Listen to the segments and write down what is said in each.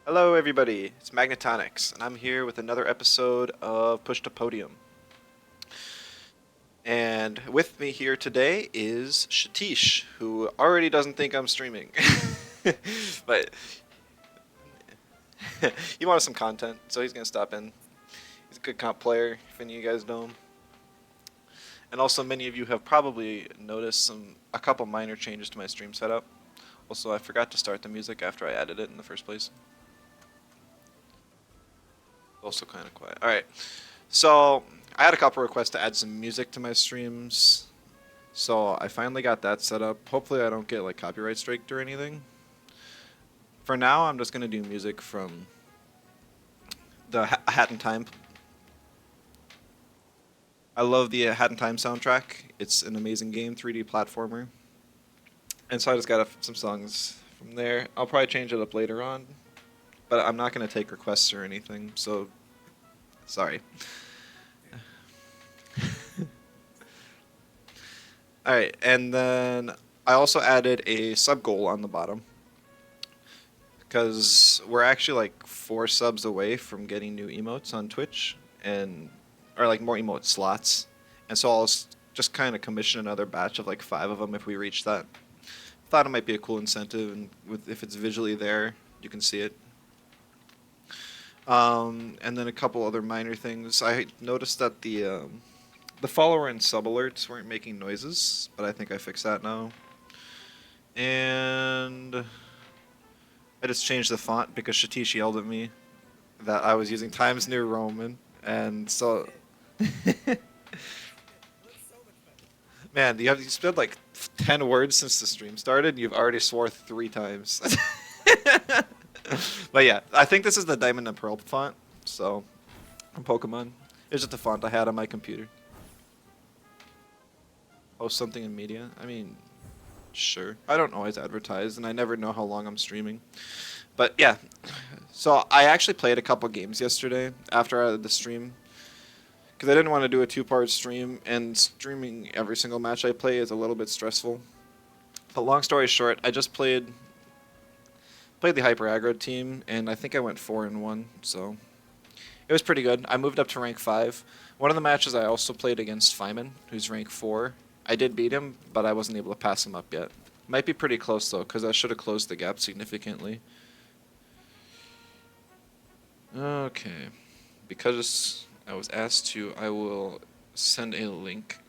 Hello, everybody. It's Magnetonics, and I'm here with another episode of Push to Podium. And with me here today is Shatish, who already doesn't think I'm streaming. But he wanted some content, so he's going to stop in. He's a good comp player, if any of you guys know him. And also, many of you have probably noticed a couple minor changes to my stream setup. Also, I forgot to start the music after I added it in the first place. Also kind of quiet. Alright. So I had a couple requests to add some music to my streams, so I finally got that set up. Hopefully I don't get like copyright striked or anything. For now, I'm just gonna do music from the Hat in Time. I love the Hat in Time soundtrack. It's an amazing game, 3D platformer. And so I just got some songs from there. I'll probably change it up later on, but I'm not gonna take requests or anything. So sorry. Alright, and then I also added a sub goal on the bottom because we're actually like 4 subs away from getting new emotes on Twitch and or like more emote slots, and so I'll just kind of commission another batch of like 5 of them if we reach that. Thought it might be a cool incentive, and if it's visually there, you can see it. And then a couple other minor things. I noticed that the follower and sub alerts weren't making noises, but I think I fixed that now. And I just changed the font because Shatish yelled at me that I was using Times New Roman, and so man, you spent like 10 words since the stream started, and you've already swore 3 times. But yeah, I think this is the Diamond and Pearl font, so from Pokemon. It's just the font I had on my computer. Post something in media? I mean, sure. I don't always advertise, and I never know how long I'm streaming. But yeah, so I actually played a couple games yesterday after the stream because I didn't want to do a 2-part stream, and streaming every single match I play is a little bit stressful. But long story short, I just played the Hyper Aggro team, and I think I went 4-1, so it was pretty good. I moved up to rank 5. One of the matches I also played against Feynman, who's rank 4. I did beat him, but I wasn't able to pass him up yet. Might be pretty close though, because I should have closed the gap significantly. Okay, because I was asked to, I will send a link.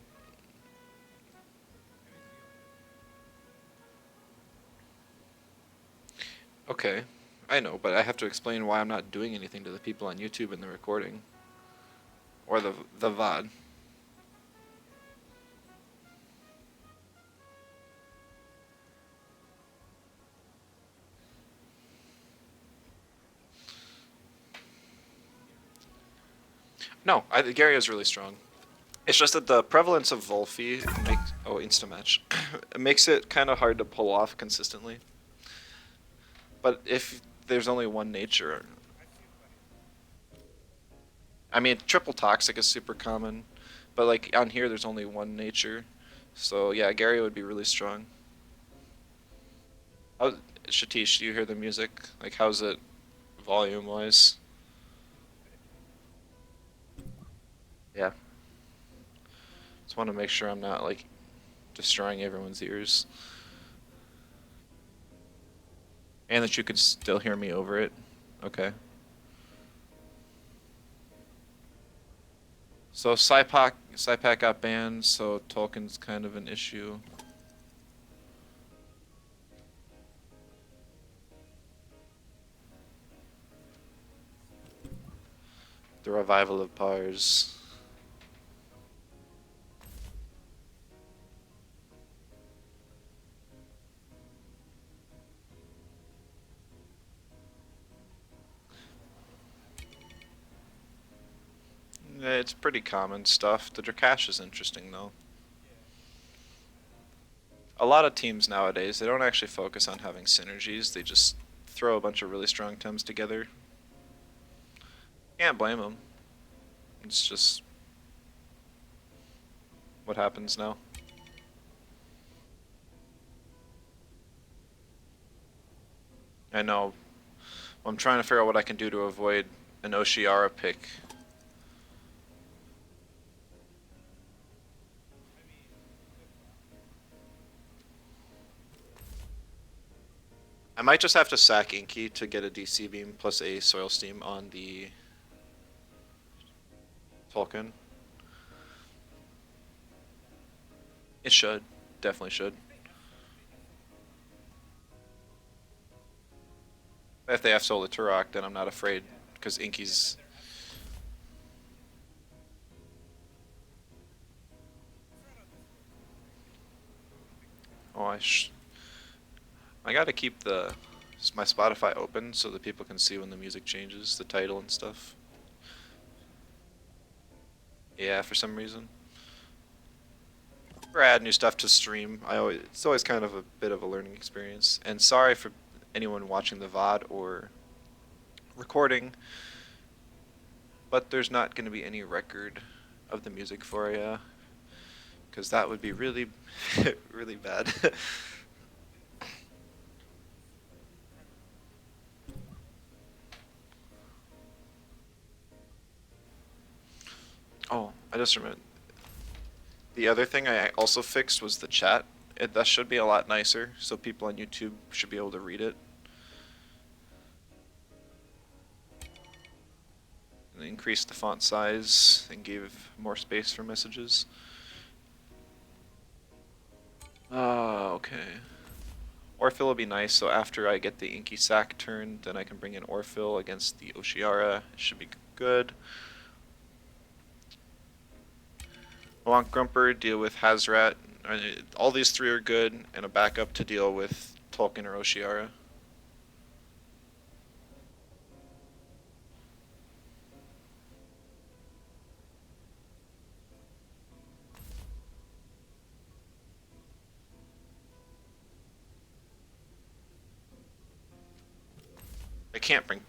Okay, I know, but I have to explain why I'm not doing anything to the people on YouTube in the recording. Or the VOD. No, Gary is really strong. It's just that the prevalence of Volphy makes Instamatch it makes it kind of hard to pull off consistently. But if there's only one nature, I mean, triple toxic is super common, but like on here there's only one nature, so yeah, Gary would be really strong. How, Shatish, do you hear the music? Like, how's it volume wise? Yeah, just want to make sure I'm not like destroying everyone's ears. And that you could still hear me over it. Okay. So Saipak got banned, so Tolkien's kind of an issue. The revival of Pars. It's pretty common stuff. The Drakash is interesting though. A lot of teams nowadays, they don't actually focus on having synergies, they just throw a bunch of really strong tems together. Can't blame them. It's just what happens now. I know. I'm trying to figure out what I can do to avoid an Oshiara pick. I might just have to sack Inky to get a DC beam plus a Soil Steam on the Tolkien. It should. Definitely should. If they have Solar Turok, then I'm not afraid, because Inky's... Oh, I gotta keep my Spotify open so that people can see when the music changes, the title and stuff. Yeah, for some reason. Or add new stuff to stream. It's always kind of a bit of a learning experience. And sorry for anyone watching the VOD or recording, but there's not going to be any record of the music for you, because that would be really, really bad. Oh, I just remembered. The other thing I also fixed was the chat. That should be a lot nicer, so people on YouTube should be able to read it. And increased the font size and gave more space for messages. Okay. Orphill will be nice, so after I get the Inky Sack turn, then I can bring in Orphill against the Oshiara. It should be good. I want Grumper, deal with Hazrat. All these three are good, and a backup to deal with Tolkien or Oshiara. I can't bring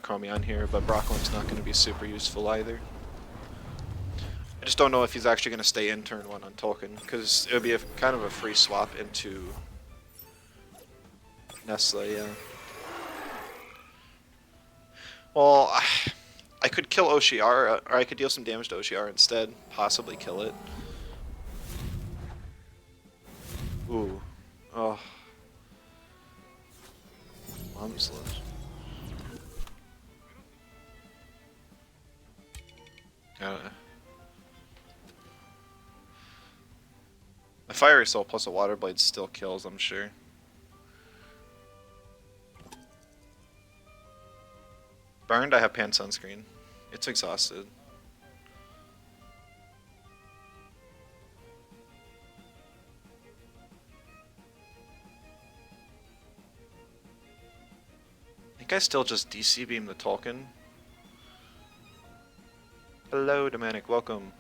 Chromion here, but Brockling's not going to be super useful either. I just don't know if he's actually going to stay in turn 1 on Tolkien, because it would be kind of a free swap into Nestle, yeah. Well, I could kill Oshiara, or I could deal some damage to Oshiara instead, possibly kill it. Ooh. Oh. Mom's left. A Fiery Soul plus a Water Blade still kills, I'm sure. Burned, I have Pan Sunscreen. It's exhausted. I think I still just DC beam the Tolkien. Hello, Dominic, welcome.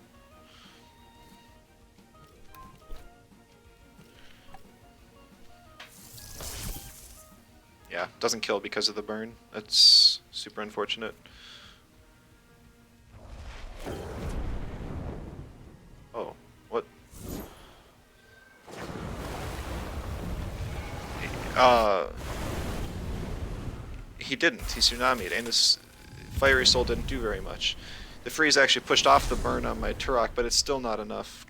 Yeah, doesn't kill because of the burn. That's super unfortunate. Oh, what? He didn't. He tsunami'd, and this Fiery Soul didn't do very much. The freeze actually pushed off the burn on my Turok, but it's still not enough.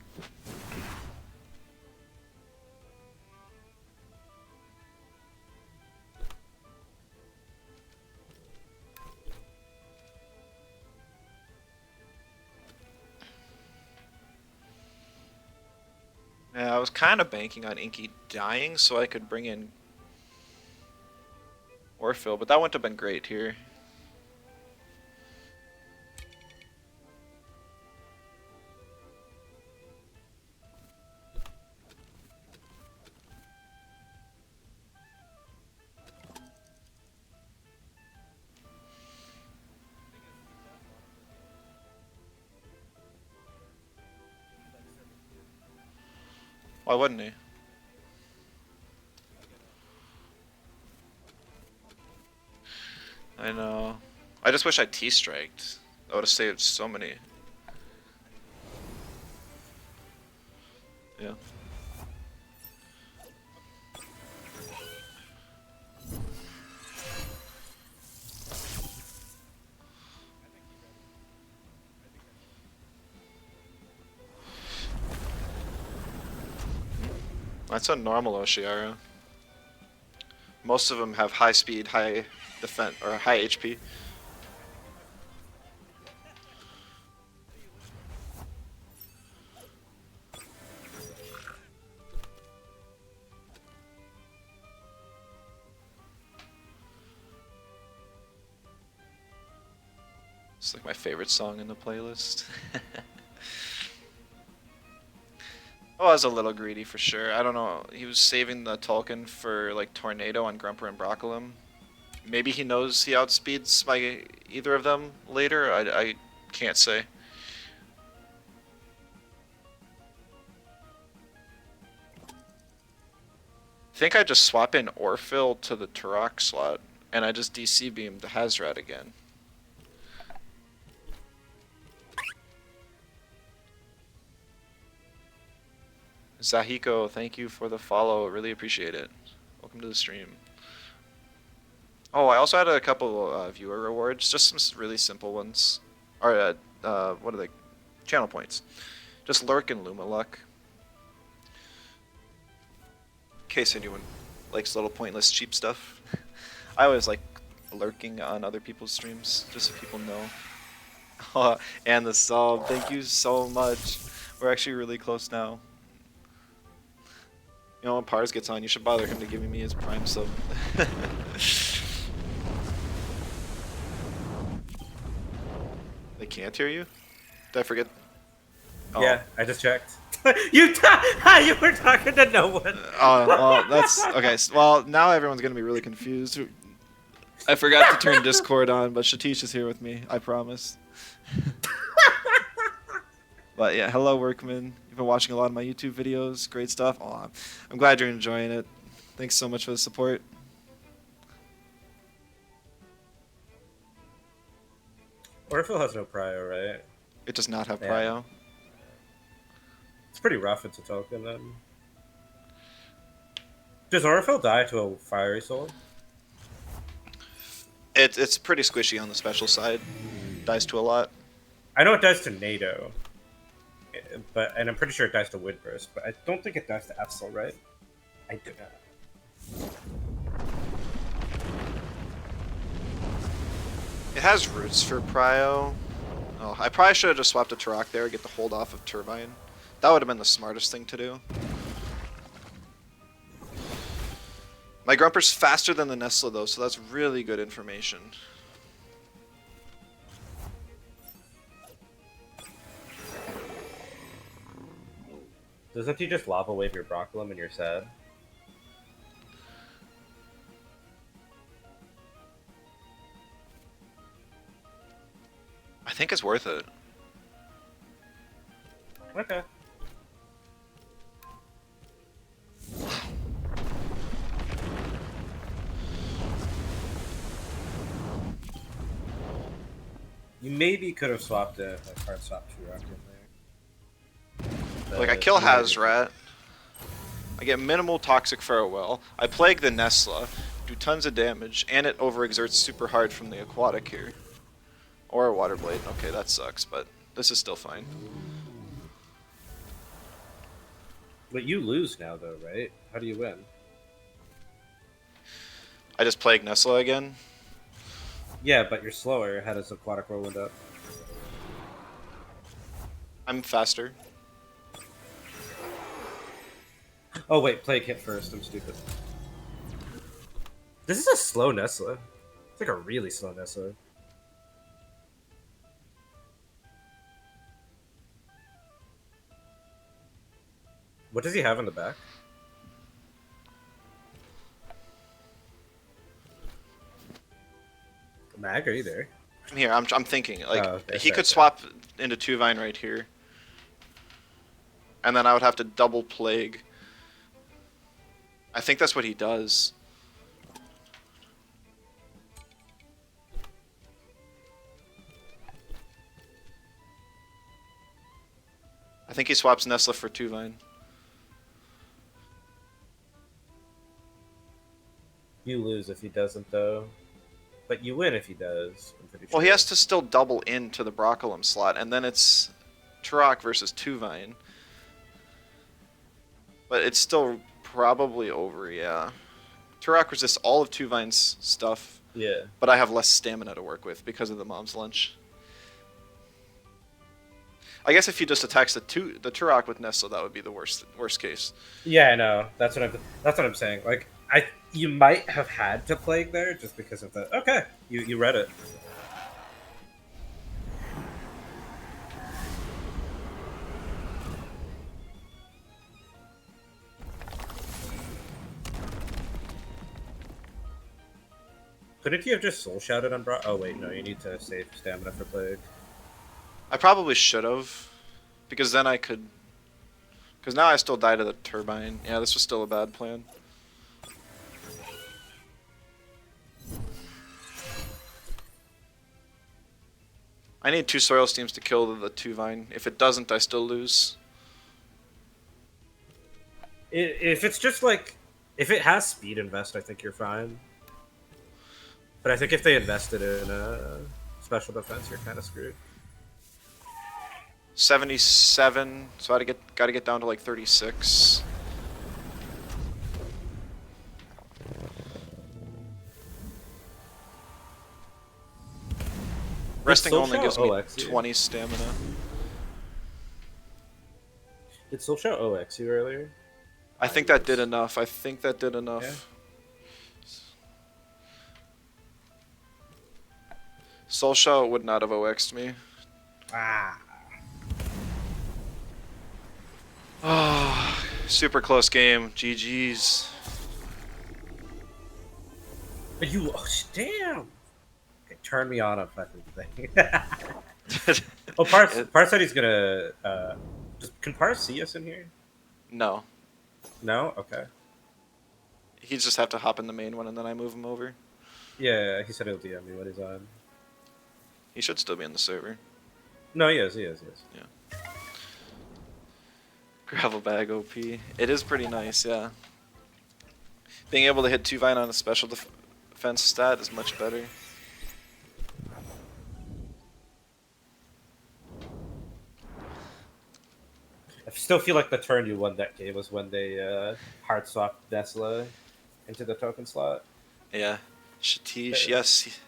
Yeah, I was kind of banking on Inky dying so I could bring in Orphill, but that wouldn't have been great here. Why wouldn't he? I know. I just wish I T-striked. That would have saved so many. Yeah. That's a normal Oshiara. Most of them have high speed, high defense, or high HP. It's like my favorite song in the playlist. Oh, I was a little greedy for sure. I don't know. He was saving the token for like Tornado on Grumper and Broccolum. Maybe he knows he outspeeds my either of them later. I can't say. I think I just swap in Orphle to the Turok slot, and I just DC beam the Hazrat again. Zahiko, thank you for the follow. Really appreciate it. Welcome to the stream. Oh, I also had a couple viewer rewards, just some really simple ones. Or, what are they? Channel points. Just Lurk and Luma Luck. In case anyone likes little pointless cheap stuff. I always like lurking on other people's streams, just so people know. Oh, and the sub, thank you so much. We're actually really close now. You know, when Pars gets on, you should bother him to giving me his prime sub. They can't hear you? Did I forget? Oh. Yeah, I just checked. you were talking to no one. Oh, well, that's okay. Well, now everyone's gonna be really confused. I forgot to turn Discord on, but Shatish is here with me. I promise. But yeah, hello, Workman. You've been watching a lot of my YouTube videos. Great stuff. Oh, I'm glad you're enjoying it. Thanks so much for the support. Orphle has no prio, right? It does not have Yeah. prio. It's pretty rough. It's a token then. Does Orphle die to a fiery soul? It's pretty squishy on the special side. Dies to a lot. I know it dies to NATO, and I'm pretty sure it dies to Windburst, but I don't think it dies to Absol, right? I do not. It has roots for prio. Oh, I probably should have just swapped a Turok there, get the hold off of Turbine. That would have been the smartest thing to do. My Grumper's faster than the Nestle though, so that's really good information. Doesn't he just lava wave your Broccolum and you're sad? I think it's worth it. Okay. You maybe could have swapped a card swap Turok in there. Like, I kill Hazrat. I get minimal Toxic Farewell. I Plague the Nestle, do tons of damage, and it overexerts super hard from the Aquatic here. Or a Water Blade. Okay, that sucks, but this is still fine. But you lose now, though, right? How do you win? I just Plague Nestle again. Yeah, but you're slower. How does Aquatic roll it up? I'm faster. Oh, wait, Plague hit first. I'm stupid. This is a slow Nestle. It's like a really slow Nestle. What does he have in the back? Mag, are you there? I'm here. I'm thinking. Like, okay, he sorry, could sorry. swap into Tuvine right here. And then I would have to double Plague. I think that's what he does. I think he swaps Nestle for Tuvine. You lose if he doesn't, though. But you win if he does. I'm pretty sure. Well, he has to still double into the Broccolum slot, and then it's Turok versus Tuvine. But it's still probably over, yeah. Turok resists all of Two Vine's stuff, Yeah. but I have less stamina to work with because of the mom's lunch. I guess if he just attacks the Turok with Nestle, that would be the worst case. Yeah, I know. That's what I'm saying. Like, you might have had to Plague there just because of the. Okay, you read it. Couldn't you have just soul shouted on Bra? Oh wait, no, you need to save stamina for Plague. I probably should have, because then I could. Because now I still die to the turbine. Yeah, this was still a bad plan. I need 2 Soil Steams to kill the 2 Vine. If it doesn't, I still lose. If it's just like, if it has speed invest, I think you're fine. But I think if they invested in special defense, you're kind of screwed. 77, so I gotta get down to like 36. Resting only gives me 20 stamina. Did Soul Shout OX you earlier? I think that did enough. I think that did enough. Yeah. Soul Shout would not have OX'd me. Ah. Oh, super close game. GG's. But you, oh, damn. Okay, turn me on a fucking thing. Oh, Pars said he's gonna. Can Pars see us in here? No. No. Okay. He just have to hop in the main one and then I move him over. Yeah, he said he'll DM me when he's on. He should still be in the server. No, he is. Yeah. Gravel bag OP. It is pretty nice, yeah. Being able to hit 2 Vine on a special defense stat is much better. I still feel like the turn you won that game was when they hard swapped Nesla into the token slot. Yeah. Shatish, yes.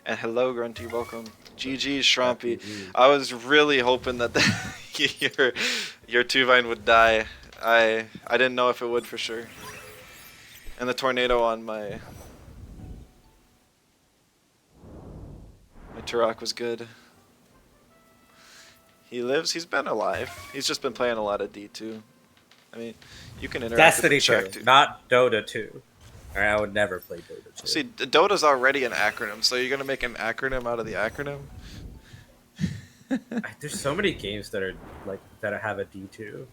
And hello, Grunty, welcome. GG, Shrompy. I was really hoping that your 2 Vine would die. I didn't know if it would for sure. And the tornado on my Turok was good. He lives. He's been alive. He's just been playing a lot of D2. I mean, you can interact Destiny with the chat 2, too. not Dota 2. Alright, I would never play Dota 2. See, Dota's already an acronym, so you're gonna make an acronym out of the acronym? There's so many games that are like that have a D2.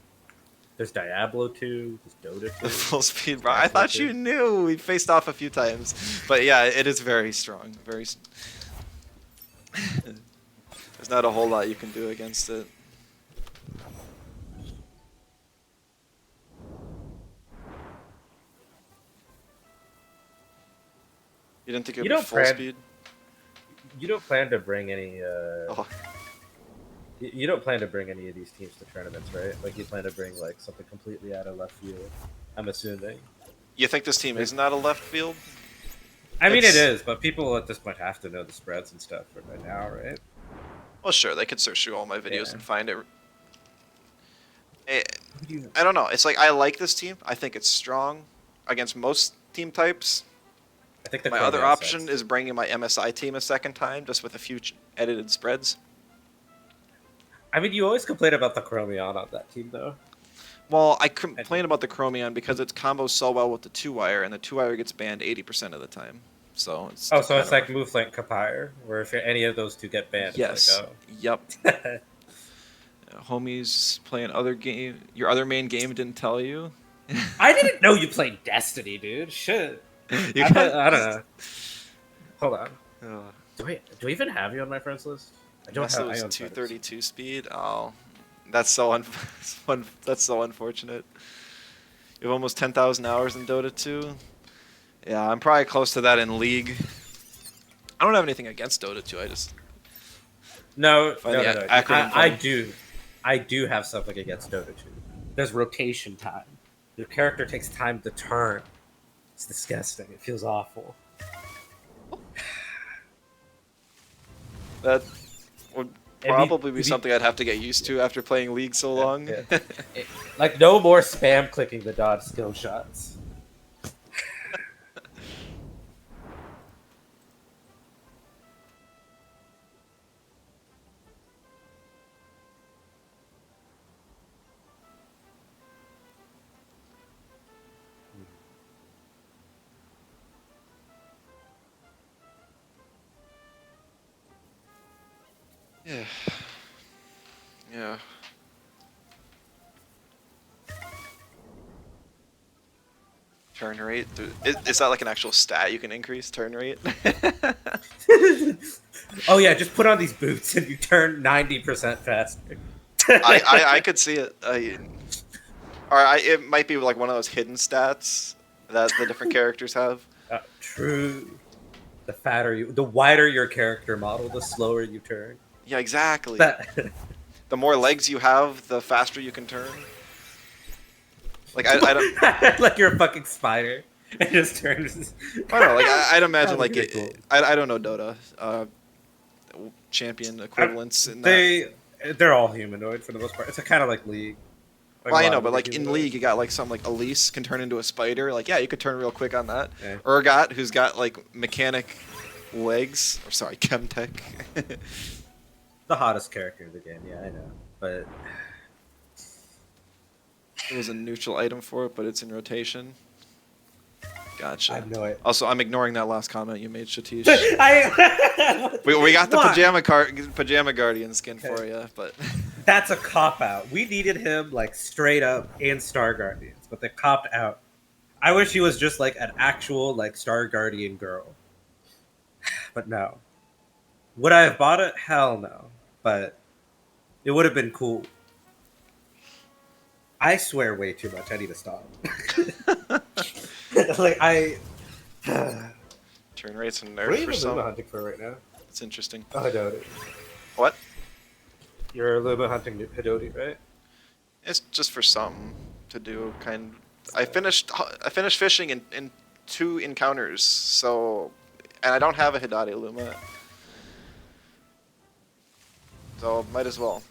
There's Diablo 2. There's Dota 2. The full speed, bro. I thought you knew. We faced off a few times, but yeah, it is very strong. Very. There's not a whole lot you can do against it. You didn't think it would be full speed? You don't plan to bring any. Oh. You don't plan to bring any of these teams to tournaments, right? Like you plan to bring like something completely out of left field. I'm assuming. You think this team isn't out of left field? I mean, it is, but people at this point have to know the spreads and stuff by now, right? Well, sure, they could search through all my videos and find it. I don't know. It's like I like this team. I think it's strong against most team types. I think my other option is bringing my MSI team a second time, just with a few edited spreads. I mean, you always complain about the Chromion on that team, though. Well, I complain about the Chromion because it combos so well with the 2-wire, and the 2-wire gets banned 80% of the time. So it's so it's like Mooflink Kapire, where if any of those two get banned, yes, it's like, oh. Yep. Homies playing other game. Your other main game didn't tell you. I didn't know you played Destiny, dude. Shit. I don't know. Hold on. Do I even have you on my friends list? I don't have. I 232 speed. Oh, that's so that's so unfortunate. You have almost 10,000 hours in Dota 2. Yeah, I'm probably close to that in League. I don't have anything against Dota 2. I just no. I do have something against Dota 2. There's rotation time. Your character takes time to turn. It's disgusting. It feels awful. That would It'd be, probably be it'd be something I'd have to get used to after playing League so yeah, long. yeah. Like no more spam clicking the dodge skill shots. Yeah. Yeah. Turn rate? Is that like an actual stat you can increase turn rate? Oh yeah, just put on these boots and you turn 90% faster. I could see it. It might be like one of those hidden stats that the different characters have. True. The wider your character model, the slower you turn. Yeah, exactly. That The more legs you have, the faster you can turn. Like I don't. like you're a fucking spider. It just turns. I don't know. Like I'd imagine That'd like be pretty cool. I don't know Dota. Champion equivalents in that. They're all humanoid for the most part. It's kind of like League. Like Well, a I lot know, of but them are like in humanoid. League, you got like some like Elise can turn into a spider. Like yeah, you could turn real quick on that. Yeah. Urgot, who's got like mechanic legs. Or sorry, Chemtech. The hottest character in the game. Yeah, I know, but It was a neutral item for it, but it's in rotation. Gotcha. I have no idea. Also, I'm ignoring that last comment you made, Shatish. we got the Why? pajama guardian skin Okay. for you, but That's a cop out. We needed him like straight up in Star Guardians, but they copped out. I wish he was just like an actual like Star Guardian girl. But no. Would I have bought it? Hell no. But it would have been cool. I swear way too much. I need to stop. Like I turn rates and What are nerf you for even some. Luma hunting for right now? It's interesting. Oh, Hidoti. What? You're Luma hunting Hidoti, right? It's just for something to do. I finished fishing in 2 encounters, so and I don't have a Hidati Luma, so might as well.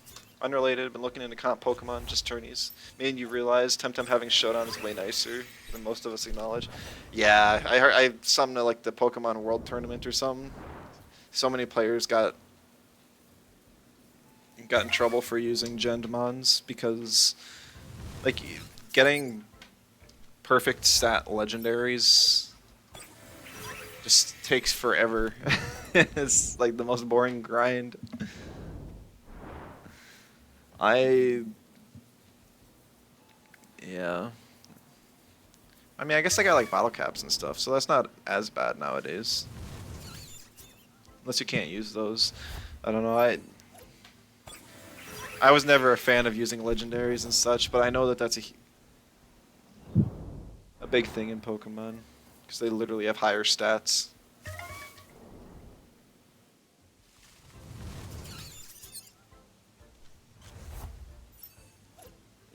Unrelated, been looking into comp Pokemon, just tourneys. Made you realize Temtem having showdown is way nicer than most of us acknowledge. Yeah, I heard something like the Pokemon World Tournament or something. So many players got in trouble for using Gendmons because like getting perfect stat legendaries just takes forever. It's like the most boring grind. Yeah. I mean, I guess I got like bottle caps and stuff, so that's not as bad nowadays. Unless you can't use those. I don't know, I was never a fan of using legendaries and such, but I know that that's a big thing in Pokemon, because they literally have higher stats.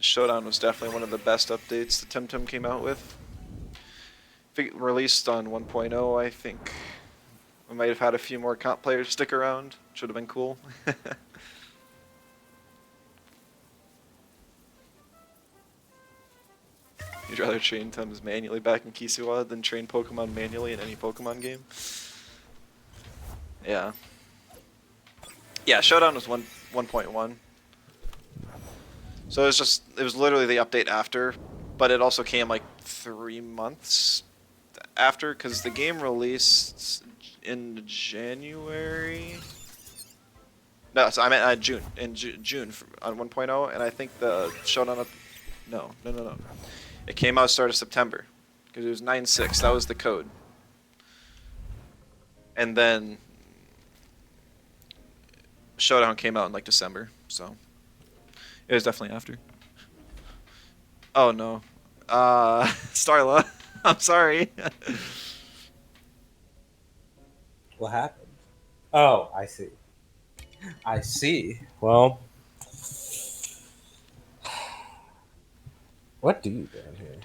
Showdown was definitely one of the best updates that Temtem came out with. Released on 1.0, I think. We might have had a few more comp players stick around, which would have been cool. You'd rather train Tems manually back in Kisuwa than train Pokemon manually in any Pokemon game? Yeah. Yeah, Showdown was 1.1. So it was literally the update after, but it also came like 3 months after, because the game released in January. No, so I meant June. In June on 1.0, and I think the Showdown no. It came out start of September, because it was 9.6. That was the code. And then Showdown came out in like December, so it was definitely after. Oh no, Starla, I'm sorry. What happened? Oh, I see. I see. Well, What do you ban here?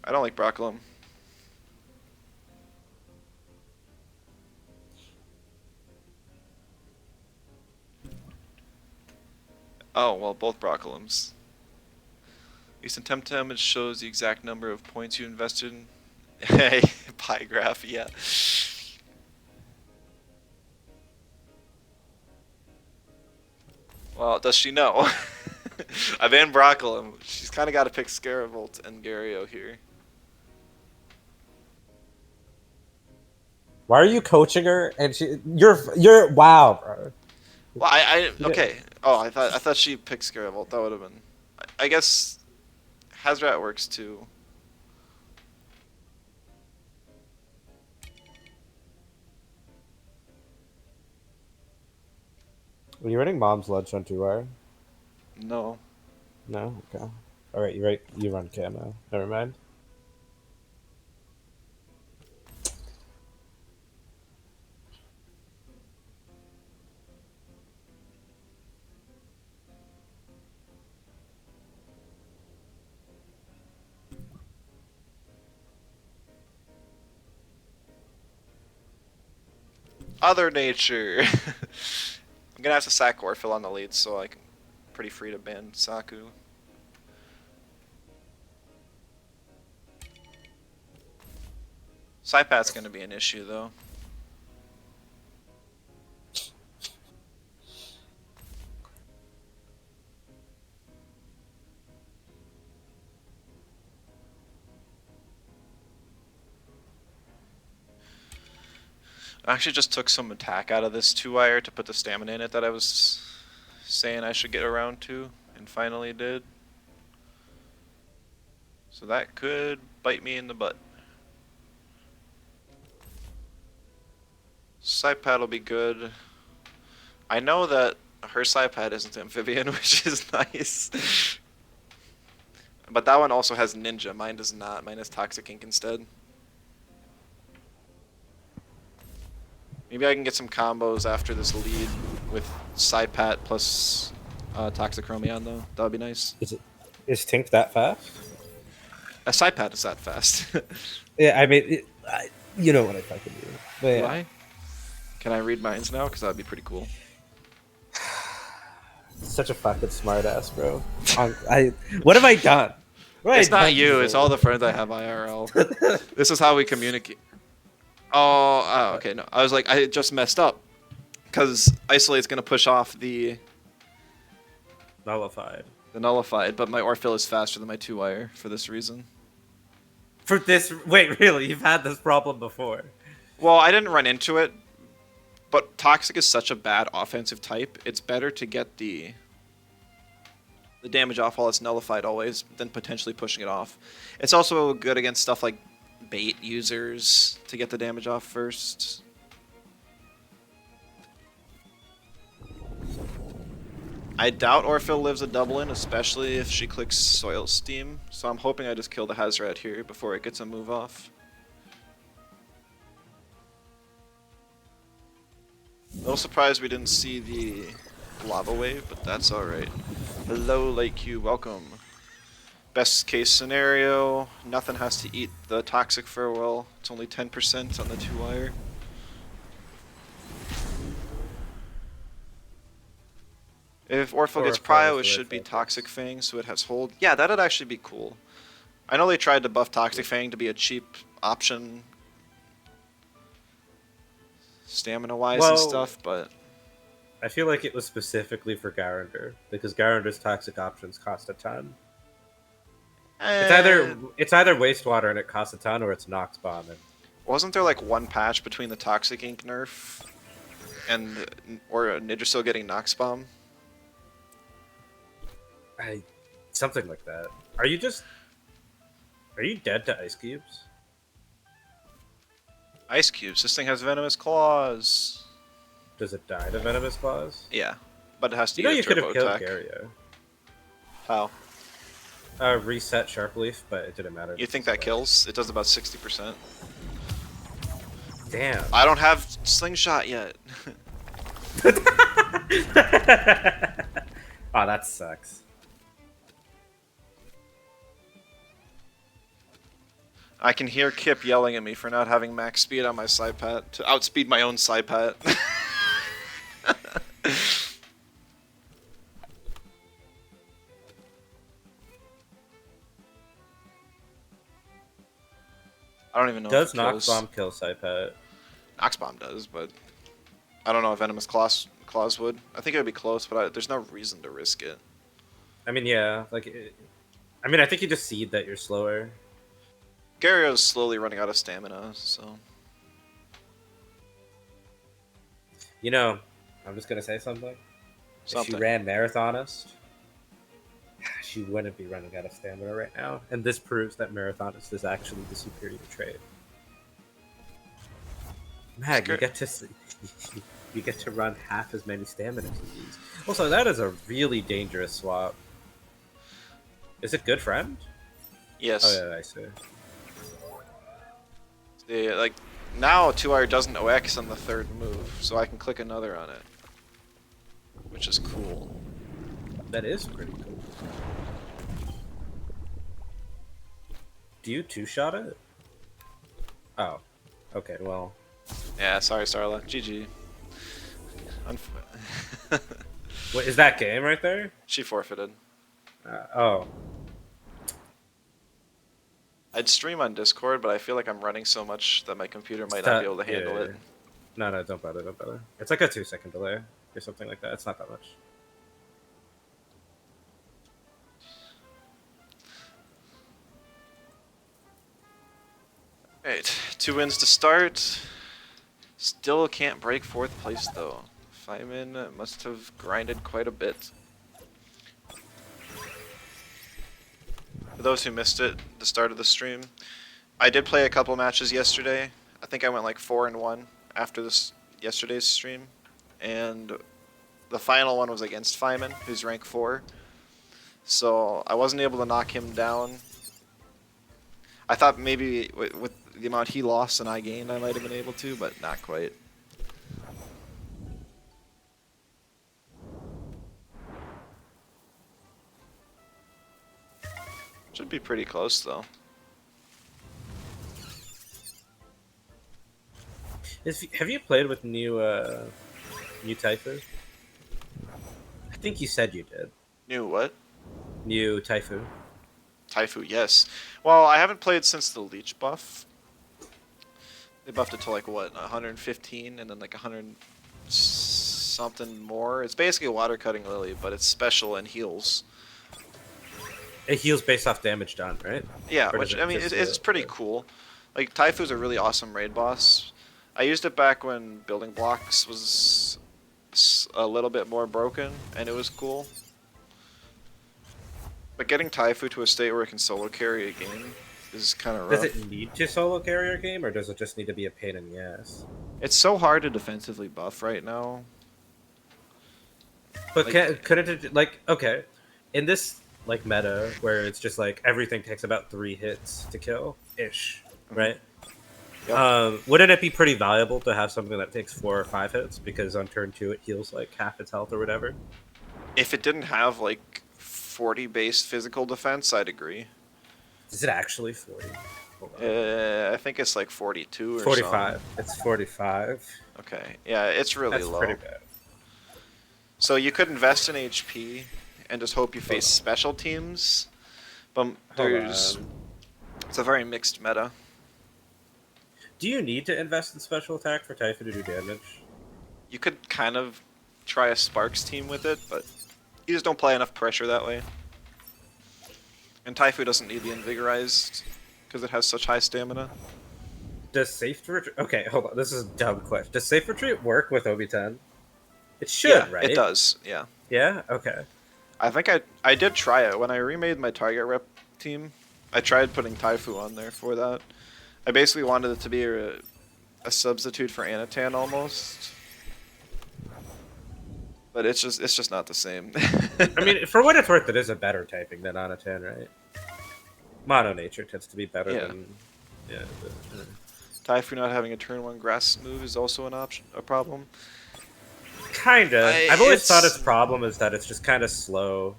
I don't like Broccolum. Oh, well, both Broccolums. At least in Temtem, it shows the exact number of points you invested in. Hey, pie graph, yeah. Well, does she know? I banned Broccolum. She's kind of got to pick Scaravolt and Gario here. Why are you coaching her? And you're wow, bro. Well, okay. Oh, I thought she picked Scaravolt. That would have been. I guess Hazrat works too. Are you running mom's lunch on 2R? No. No? Okay. Alright, you right. You run camo. Never mind. Other nature. I'm gonna have to sack Orphil on the lead, so I'm pretty free to ban Saku. Psypat's gonna be an issue though. I actually just took some attack out of this 2-wire to put the stamina in it that I was saying I should get around to, and finally did. So that could bite me in the butt. Psypad will be good. I know that her Psypad isn't amphibian, which is nice. But that one also has Ninja. Mine does not. Mine has Toxic Ink instead. Maybe I can get some combos after this lead with Psypat plus Toxicromion though. That would be nice. Is Tink that fast? A Psypat is that fast. Yeah, I mean, you know what I fucking do. But yeah. Why? Can I read mines now? Because that would be pretty cool. Such a fucking smartass, bro. What have I done? It's not you. It's all the friends I have IRL. This is how we communicate. Oh, okay. No, I was like, I just messed up. Because Isolate's going to push off the Nullified. Nullified, but my Orphil is faster than my 2-wire for this reason. Wait, really? You've had this problem before? Well, I didn't run into it, but Toxic is such a bad offensive type, it's better to get the damage off while it's nullified always than potentially pushing it off. It's also good against stuff like bait users to get the damage off first. I doubt Orphil lives a double in, especially if she clicks Soil Steam, so I'm hoping I just kill the Hazrat here before it gets a move off. A little surprised we didn't see the lava wave, but that's alright. Hello, Lake Q, welcome. Best case scenario, nothing has to eat the Toxic Farewell. It's only 10% on the 2-wire. If Orphil gets Prio, it should be Toxic Fang, so it has hold. Yeah, that'd actually be cool. I know they tried to buff Toxic Fang to be a cheap option stamina-wise and stuff, but I feel like it was specifically for Garander, because Garander's toxic options cost a ton. It's either wastewater and it costs a ton, or it's Nox Bomb. Wasn't there like one patch between the Toxic Ink nerf or Nidrasil getting Nox Bomb? Something like that. Are you dead to Ice Cubes? Ice Cubes. This thing has Venomous Claws. Does it die to Venomous Claws? Yeah, but it has to You know eat you a could have turbo killed attack. Gario. How? Reset Sharp Leaf, but it didn't matter. You think that kills? It does about 60%. Damn. I don't have Slingshot yet. Oh, that sucks. I can hear Kip yelling at me for not having max speed on my Psypat to outspeed my own Psypat. I don't even know Does if it kills. Nox Bomb kill Psypat? Nox Bomb does, but I don't know if Venomous Claws would. I think it would be close, but there's no reason to risk it. I mean, yeah. I mean, I think you just seed that you're slower. Garrio's slowly running out of stamina, so... You know, I'm just gonna say something. If she ran Marathonist, she wouldn't be running out of stamina right now. And this proves that Marathonist is actually the superior trade. Mag, you get to you get to run half as many stamina as these. Also, that is a really dangerous swap. Is it good friend? Yes. Oh yeah, I see. See, like now 2R doesn't OX on the third move, so I can click another on it, which is cool. That is pretty cool. Do you two-shot it? Oh. Okay, well. Yeah, sorry, Starla. GG. What is that game right there? She forfeited. Oh. I'd stream on Discord, but I feel like I'm running so much that my computer might not be able to handle it. No, don't bother, don't bother. It's like a 2-second delay or something like that. It's not that much. Alright, 2 wins to start. Still can't break 4th place though. Feynman must have grinded quite a bit. For those who missed it, the start of the stream, I did play a couple matches yesterday. I think I went like 4-1 after yesterday's stream, and the final one was against Feynman, who's rank 4. So I wasn't able to knock him down. I thought maybe with the amount he lost and I gained, I might have been able to, but not quite. Should be pretty close though. Have you played with new Taifu? I think you said you did. New what? New Taifu. Taifu, yes. Well, I haven't played since the Leech buff. They buffed it to like what, 115 and then like 100 something more. It's basically a water cutting lily, but it's special and heals. It heals based off damage done, right? Yeah, which I mean it's pretty cool. Like Taifu's a really awesome raid boss. I used it back when building blocks was a little bit more broken, and it was cool. But getting Taifu to a state where it can solo carry a game is kind of rough. Does it need to solo carry a game, or does it just need to be a pain in the ass? It's so hard to defensively buff right now. But could it, like, okay, in this like meta where it's just like everything takes about 3 hits to kill ish, right? Yep. Wouldn't it be pretty valuable to have something that takes 4 or 5 hits because on turn 2 it heals like half its health or whatever? If it didn't have like 40 base physical defense, I'd agree. Is it actually 40? I think it's like 42 or 45. something. It's 45. Okay, yeah, it's really That's low. pretty bad. So you could invest in HP and just hope you face special teams, but it's a very mixed meta. Do you need to invest in special attack for Taifu to do damage? You could kind of try a Sparks team with it, but you just don't play enough pressure that way. And Taifu doesn't need the Invigorized because it has such high stamina. Does Safe Retreat... Okay, hold on. This is a dumb question. Does Safe Retreat work with OB10? It should, yeah, right? It does, yeah. Yeah? Okay. I think I did try it. When I remade my target rep team, I tried putting Taifu on there for that. I basically wanted it to be a substitute for Anatan almost. But it's just not the same. I mean, for what it's worth, it is a better typing than Anatan, right? Mono Nature tends to be better than... Yeah. Taifu not having a turn 1 grass move is also a problem. Kinda. I've always thought its problem is that it's just kind of slow.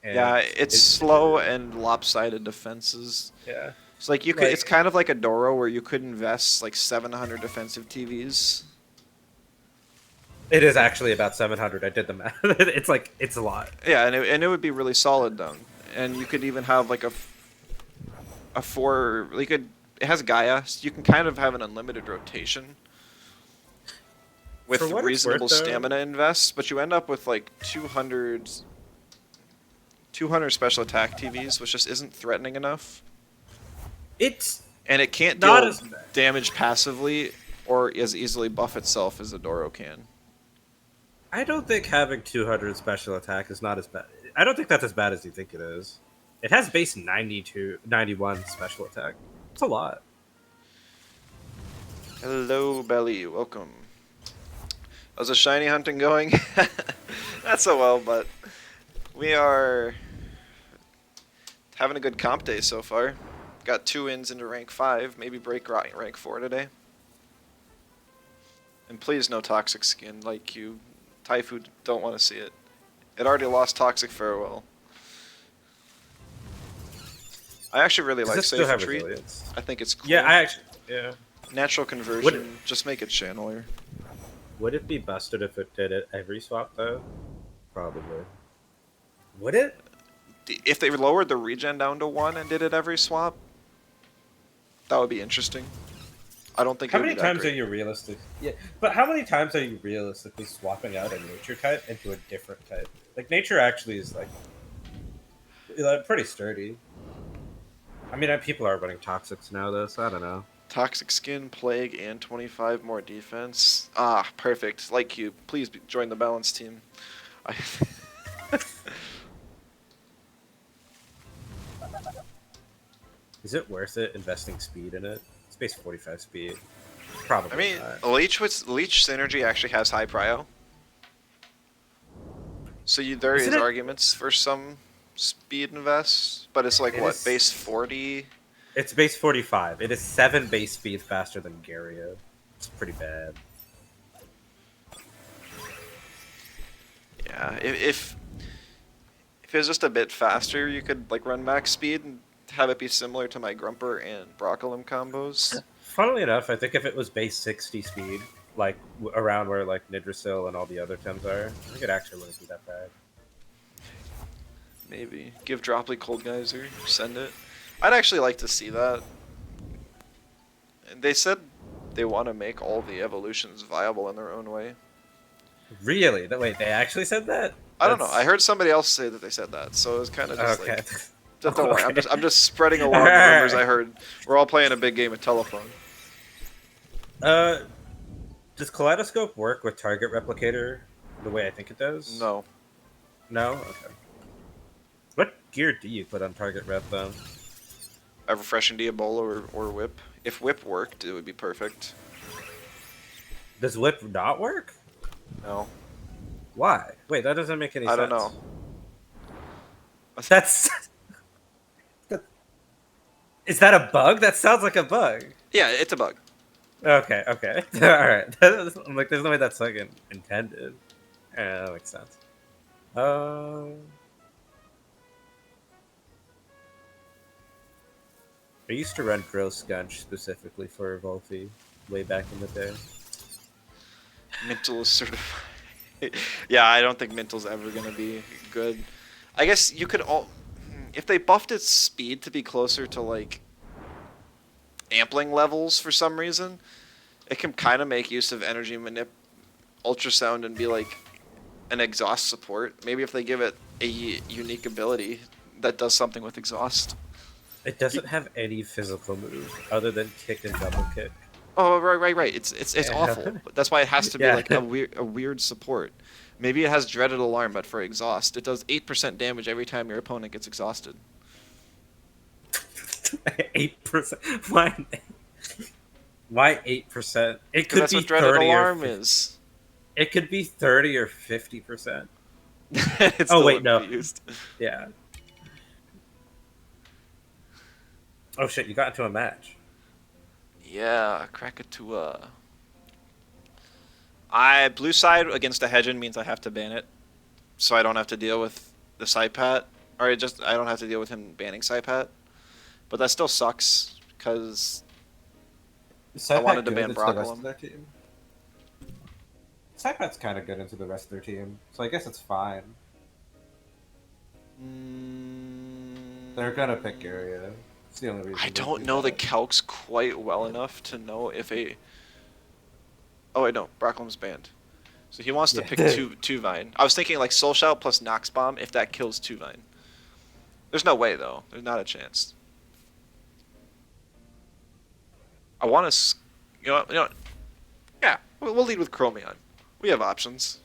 And yeah, it's slow and lopsided defenses. Yeah. It's like you could. It's Like, kind of like a Doro where you could invest like 700 defensive TVs. it is actually about 700. I did the math. It's a lot. Yeah, and it would be really solid then. And you could even have like a four. You could. It has Gaia, so you can kind of have an unlimited rotation with For what it's worth, reasonable though, stamina invests, but you end up with like 200 special attack TVs, which just isn't threatening enough. it's And it can't not deal as bad. damage passively or as easily buff itself as a Doro can. I don't think having 200 special attack is not as bad. I don't think that's as bad as you think it is. It has base 92, 91 special attack. It's a lot. Hello, Belly. Welcome. How's the shiny hunting going? Not so well, but we are having a good comp day so far. Got 2 wins into rank 5. Maybe break rank 4 today. And please no toxic skin like you. Taifu, don't want to see it. It already lost toxic farewell. I actually really like Does it still have Safe Retreat. resilience? I think it's cool. Yeah. Natural conversion. Just make it channeler. Would it be busted if it did it every swap though? Probably. Would it? If they lowered the regen down to 1 and did it every swap, that would be interesting. I don't think. How it would many be that times great. are you realistic? Yeah, but how many times are you realistically swapping out a nature type into a different type? Like nature actually is like pretty sturdy. I mean, people are running toxics now though, so I don't know. Toxic skin, plague, and 25 more defense. Ah, perfect. Like you. Please join the balance team. I Is it worth it investing speed in it? It's base 45 speed. Probably. I mean, not. Leech synergy actually has high prio. So there Isn't is it- arguments for some speed invests, but it's like It what, is- base 40? It's base 45. It is 7 base speed faster than Garia. It's pretty bad. Yeah, if it was just a bit faster, you could like run max speed and have it be similar to my Grumper and Broccolum combos. Funnily enough, I think if it was base 60 speed, like around where like Nidrasil and all the other Tems are, I think it actually wouldn't be that bad. Maybe give Droply Cold Geyser, send it. I'd actually like to see that. And they said they want to make all the evolutions viable in their own way. Really? Wait, they actually said that? I don't know. I heard somebody else say that they said that, so it was kind of just Okay. like, don't worry. Okay. I'm just spreading along the rumors I heard. We're all playing a big game of telephone. Does Kaleidoscope work with Target Replicator the way I think it does? No. No? Okay. What gear do you put on Target Rep, though? A refreshing Diabola or Whip. If Whip worked, it would be perfect. Does Whip not work? No. Why? Wait, that doesn't make any sense. I don't know. That's... Is that a bug? That sounds like a bug. Yeah, it's a bug. Okay. Alright. I'm like, there's no way that's like intended. Yeah, that makes sense. I used to run Drill Scunch specifically for Volphy way back in the day. Mental is certified. Yeah, I don't think Mental's ever going to be good. I guess you could all... If they buffed its speed to be closer to, like, ampling levels for some reason, it can kind of make use of energy ultrasound and be, like, an exhaust support. Maybe if they give it a unique ability that does something with exhaust. It doesn't have any physical move other than kick and double kick. Oh, right. It's Yeah. awful. That's why it has to be Yeah. like a weird support. Maybe it has dreaded alarm, but for exhaust, it does 8% damage every time your opponent gets exhausted. 8%? Why? Why 8%? It could That's be what dreaded 30 alarm or is. it could be 30 or 50%. It's Oh, still wait, no. abused. Yeah. Oh shit! You got into a match. Yeah, Krakatoa. Blue side against a Hedgen means I have to ban it, so I don't have to deal with the Saipat, or I don't have to deal with him banning Saipat. But that still sucks because Is I Saipat wanted to good ban into the rest of Broccolum. their team? Saipat's kind of good into the rest of their team, so I guess it's fine. They're gonna pick Garia. It's the only reason. I they don't do know the that. calcs quite well enough to know if a. Oh wait, no, Broccolum's banned. So he wants to Yeah. pick two Vine. I was thinking like Soul Shout plus Nox Bomb if that kills two Vine. There's no way though. There's not a chance. I want to, you know, what? Yeah, we'll lead with Chromion. We have options.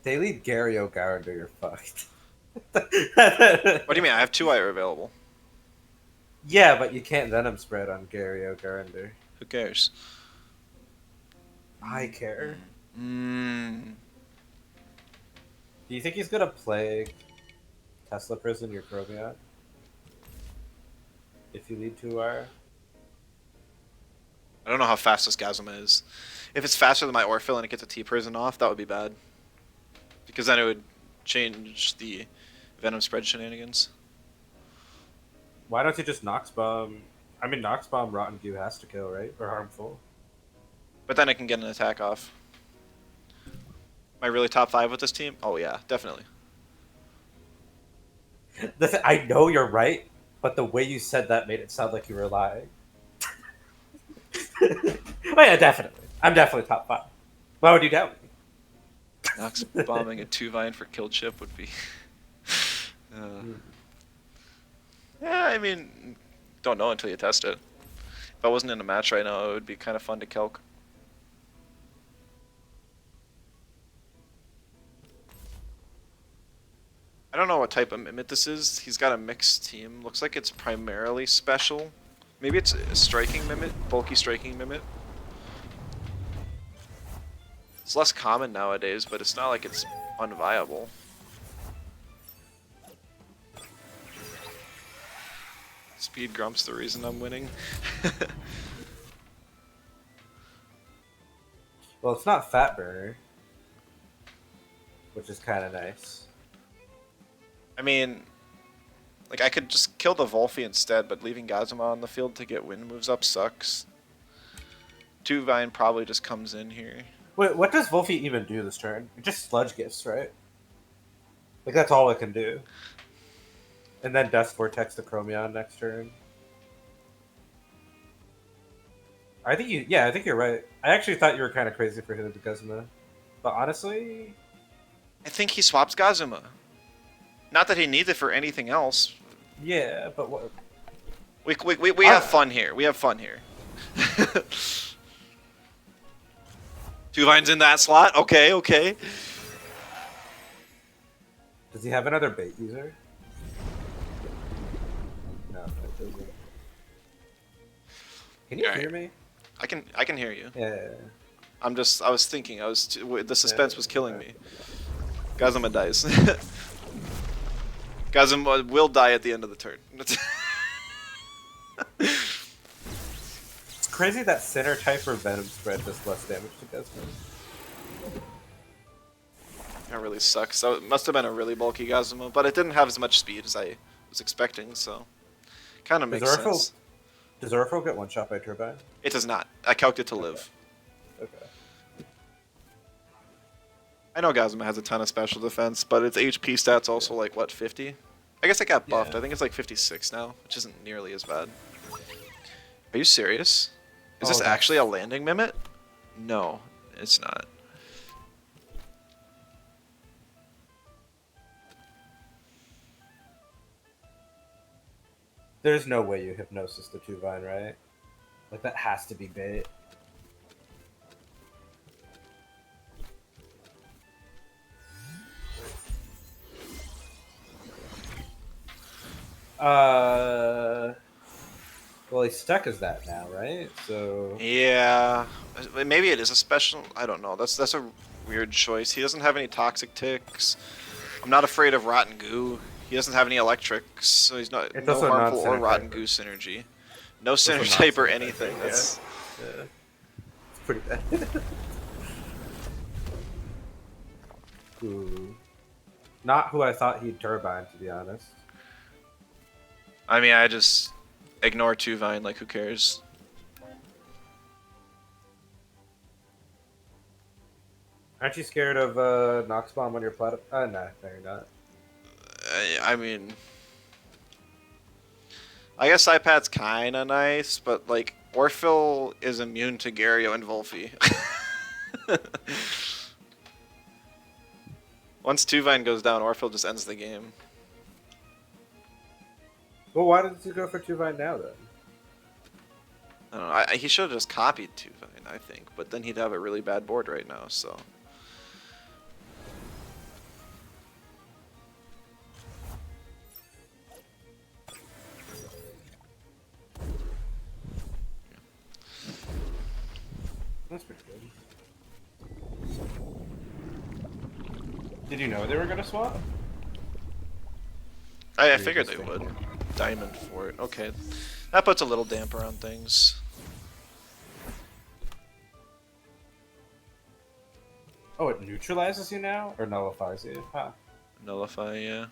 They lead Gario Garander, you're fucked. What do you mean? I have two Ire available. Yeah, but you can't Venom spread on Gario Garander. Who cares? I care. Mm. Do you think he's gonna Plague Tesla Prison your Chromion? If you lead 2R? I don't know how fast this Gazuma is. If it's faster than my Orphle and it gets a T-Prison off, that would be bad. Because then it would change the Venom spread shenanigans. Why don't you just Nox Bomb? I mean, Nox Bomb Rotten Goo has to kill, right? Or harmful. But then I can get an attack off. Am I really top 5 with this team? Oh yeah, definitely. I know you're right, but the way you said that made it sound like you were lying. Oh yeah, definitely. I'm definitely top 5. Why would you doubt me? Nox bombing a 2 Vine for kill chip would be... Yeah, I mean, don't know until you test it. If I wasn't in a match right now, it would be kind of fun to calc. I don't know what type of Mimit this is. He's got a mixed team. Looks like it's primarily special. Maybe it's a striking Mimit, bulky striking Mimit. It's less common nowadays, but it's not like it's unviable. Speed Grump's the reason I'm winning. Well, it's not Fat Burner, which is kind of nice. I mean, like I could just kill the Volphy instead, but leaving Gazuma on the field to get wind moves up sucks. 2 Vine probably just comes in here. Wait, what does Wolfie even do this turn? It just Sludge Gifts, right? Like, that's all it can do. And then Death Vortex to Chromion next turn. I think you're right. I actually thought you were kind of crazy for hitting the Gazuma. But honestly... I think he swaps Gazuma. Not that he needs it for anything else. Yeah, but what... We have fun here. We have fun here. 2 Vines in that slot? Okay, okay. Does he have another bait user? No, it doesn't. Can you hear me? I can hear you. Yeah. I was thinking, the suspense was killing me. Gazuma dies. Gazuma will die at the end of the turn. It's crazy that Center type or Venom spread does less damage to Gazuma. That really sucks. So it must have been a really bulky Gazuma, but it didn't have as much speed as I was expecting, so kind of makes sense. Does Orphle get one shot by Turbine? It does not. I calced it to live. Okay. I know Gazuma has a ton of special defense, but its HP stat's also like, what, 50? I guess it got buffed. Yeah. I think it's like 56 now, which isn't nearly as bad. Are you serious? Is this actually a landing Mimit? No, it's not. There's no way you Hypnosis the 2 Vine, right? Like, that has to be bait. Well, he's stuck as that now, right? So... Yeah, maybe it is a special. I don't know. That's a weird choice. He doesn't have any toxic ticks. I'm not afraid of Rotten Goo. He doesn't have any electrics, so he's not no harmful or Rotten Goo synergy. No Center type or anything. That's yeah. It's pretty bad. Ooh. Not who I thought he'd turbine, to be honest. I mean, I just ignore 2-Vine, like who cares? Aren't you scared of Nox Bomb when you're plat? No, no, you're not. I mean, I guess iPad's kinda nice, but like, Orphil is immune to Gario and Volphy. Once 2-Vine goes down, Orphil just ends the game. Well, why did you go for 2-Vine now, then? I don't know. He should have just copied 2-Vine, I think, but then he'd have a really bad board right now, so. That's pretty good. Did you know they were gonna swap? I figured they would. Diamond for it. Okay. That puts a little damper on things. Oh, it neutralizes you now? Or nullifies you? Huh. Nullify, yeah.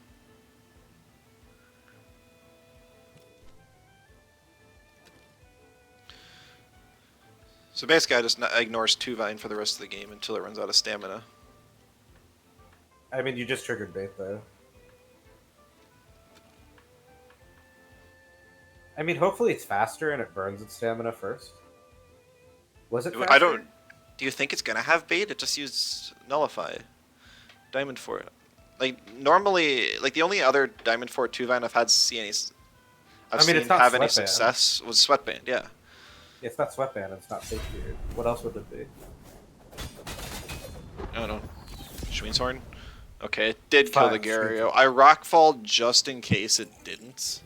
So basically, I just ignores 2-Vine for the rest of the game until it runs out of stamina. I mean, you just triggered bait, though. I mean, hopefully it's faster and it burns its stamina first. Was it faster? I don't. Do you think it's gonna have bait? It just used Nullify. Diamond for it. Like, normally, like, the only other Diamond for 2-Vine I've had see any. I've seen it's not have any Sweatband. success was Sweatband, yeah. It's not Sweatband, it's not Fake Beard. What else would it be? I don't know. Schweenshorn? Okay, it did kill the Fine, Gario. I rockfall just in case it didn't.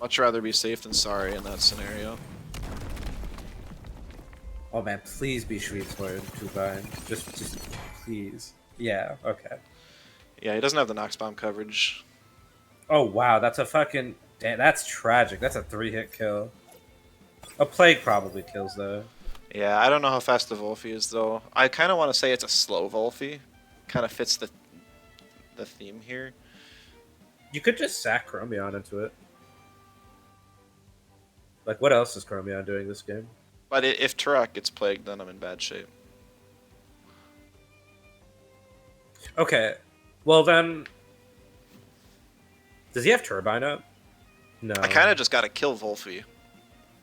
Much rather be safe than sorry in that scenario. Oh man, please be Schweetshorn 2-Vine. Just please. Yeah, okay. Yeah, he doesn't have the Nox Bomb coverage. Oh wow, that's a fucking... Damn, that's tragic. That's a 3-hit kill. A Plague probably kills, though. Yeah, I don't know how fast the Volphy is, though. I kind of want to say it's a slow Volphy. Kind of fits the theme here. You could just sack Chromion into it. Like, what else is Chromion doing this game? But if Turok gets plagued, then I'm in bad shape. Okay, well then... Does he have Turbine up? No. I kind of just got to kill Volphy.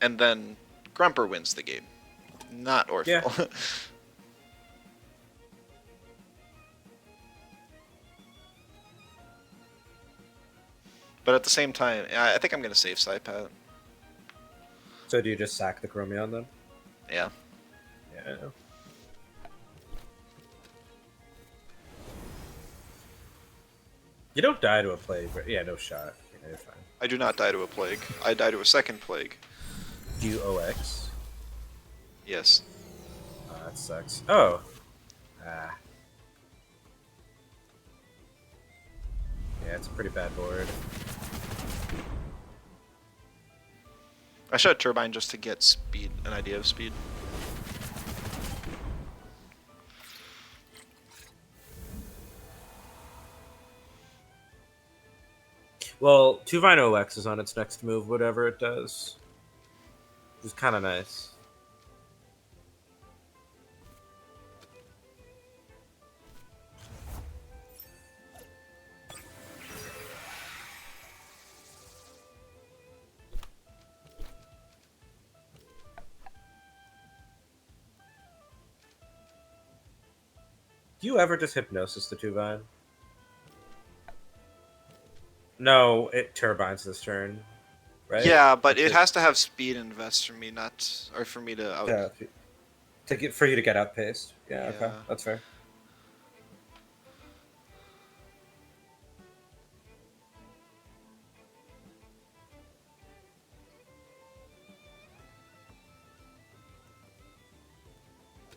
And then Grumper wins the game. Not Orphel. Yeah. But at the same time, I think I'm going to save Saipat. So do you just sack the Chromion then? Yeah. Yeah. You don't die to a plague, but yeah, no shot. Yeah, you're fine. I do not die to a plague. I die to a second plague. Do you OX? Yes. Oh, that sucks. Oh. Ah. Yeah, it's a pretty bad board. I should have Turbine just to get speed, an idea of speed. Well, 2-Vine OX is on its next move, whatever it does. Which is kind of nice. Do you ever just Hypnosis the 2-Vine? No, it turbines this turn, right? Yeah, but it has to have speed invest for me not, or for me to out. Yeah, for you to get outpaced. Yeah, okay, Yeah. that's fair.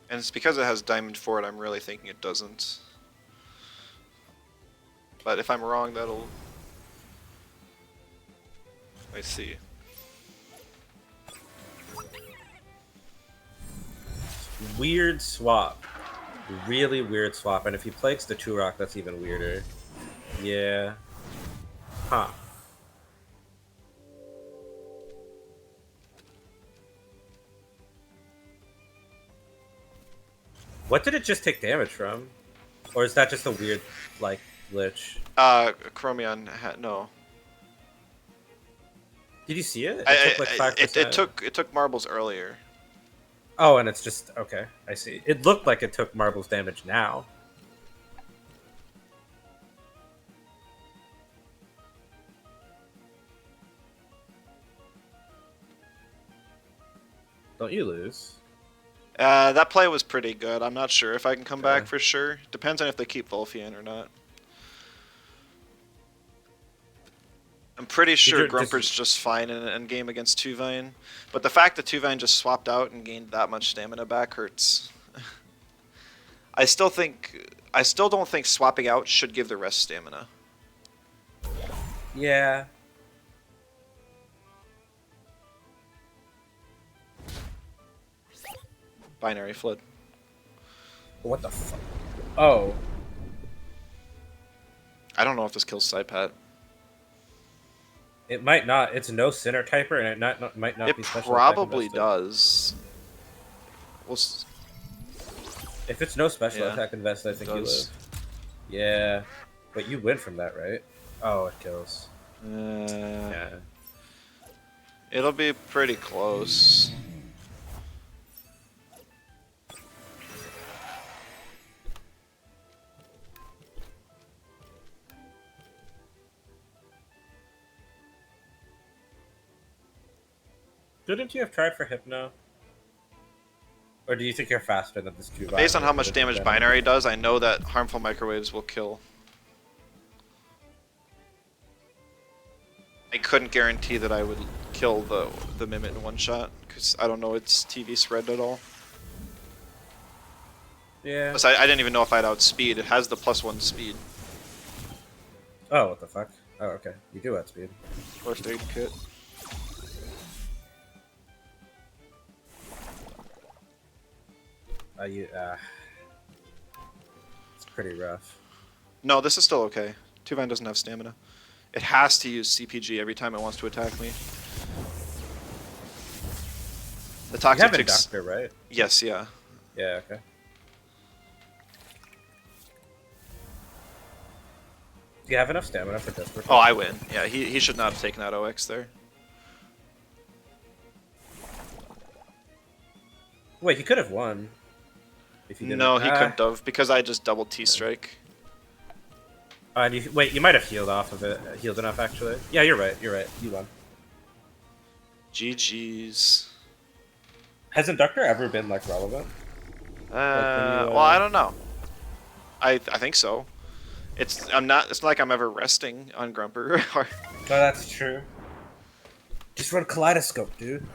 And it's because it has Diamond for it, I'm really thinking it doesn't. But if I'm wrong, that'll... I see. Weird swap. Really weird swap, and if he plagues the 2-rock, that's even weirder. Yeah. Huh. What did it just take damage from? Or is that just a weird, like, glitch? Chromion, no. Did you see it? It took like 5%. It took marbles earlier. Oh, and it's just okay. I see. It looked like it took marbles damage now. Don't you lose? That play was pretty good. I'm not sure if I can come Okay. back for sure. Depends on if they keep Volfian or not. I'm pretty sure Grumper's just fine in an endgame against Tuvine, but the fact that Tuvine just swapped out and gained that much stamina back hurts. I still don't think swapping out should give the rest stamina. Yeah. Binary flood. What the fuck? Oh. I don't know if this kills Saipat. It might not. It's no Sinner typer, and it might not It be special. probably does. If it's no special Yeah, attack invest, I think you live. Yeah. But you win from that, right? Oh, it kills. Yeah. It'll be pretty close. Couldn't you have tried for Hypno? Or do you think you're faster than this Tuvine? Based on how much damage Binary does, I know that harmful microwaves will kill. I couldn't guarantee that I would kill the Mimit in one shot, because I don't know its TV spread at all. Yeah. Plus, I didn't even know if I had outspeed. It has the +1 speed. Oh, what the fuck? Oh, okay. You do outspeed. First aid kit. It's pretty rough. No, this is still okay. Tuvine doesn't have stamina. It has to use CPG every time it wants to attack me. The You toxic have a ticks. doctor, right? Yes, yeah. Yeah, okay. Do you have enough stamina for Desperate? Oh, I win. Yeah, he should not have taken that OX there. Wait, he could have won. If he didn't. No, he couldn't have, because I just double T-strike. And wait, you might have healed off of it. Healed enough, actually. Yeah, you're right. You're right. You won. GG's. Has Inductor ever been, like, relevant? Well, I don't know. I think so. It's not like I'm ever resting on Grumper. No, that's true. Just run Kaleidoscope, dude.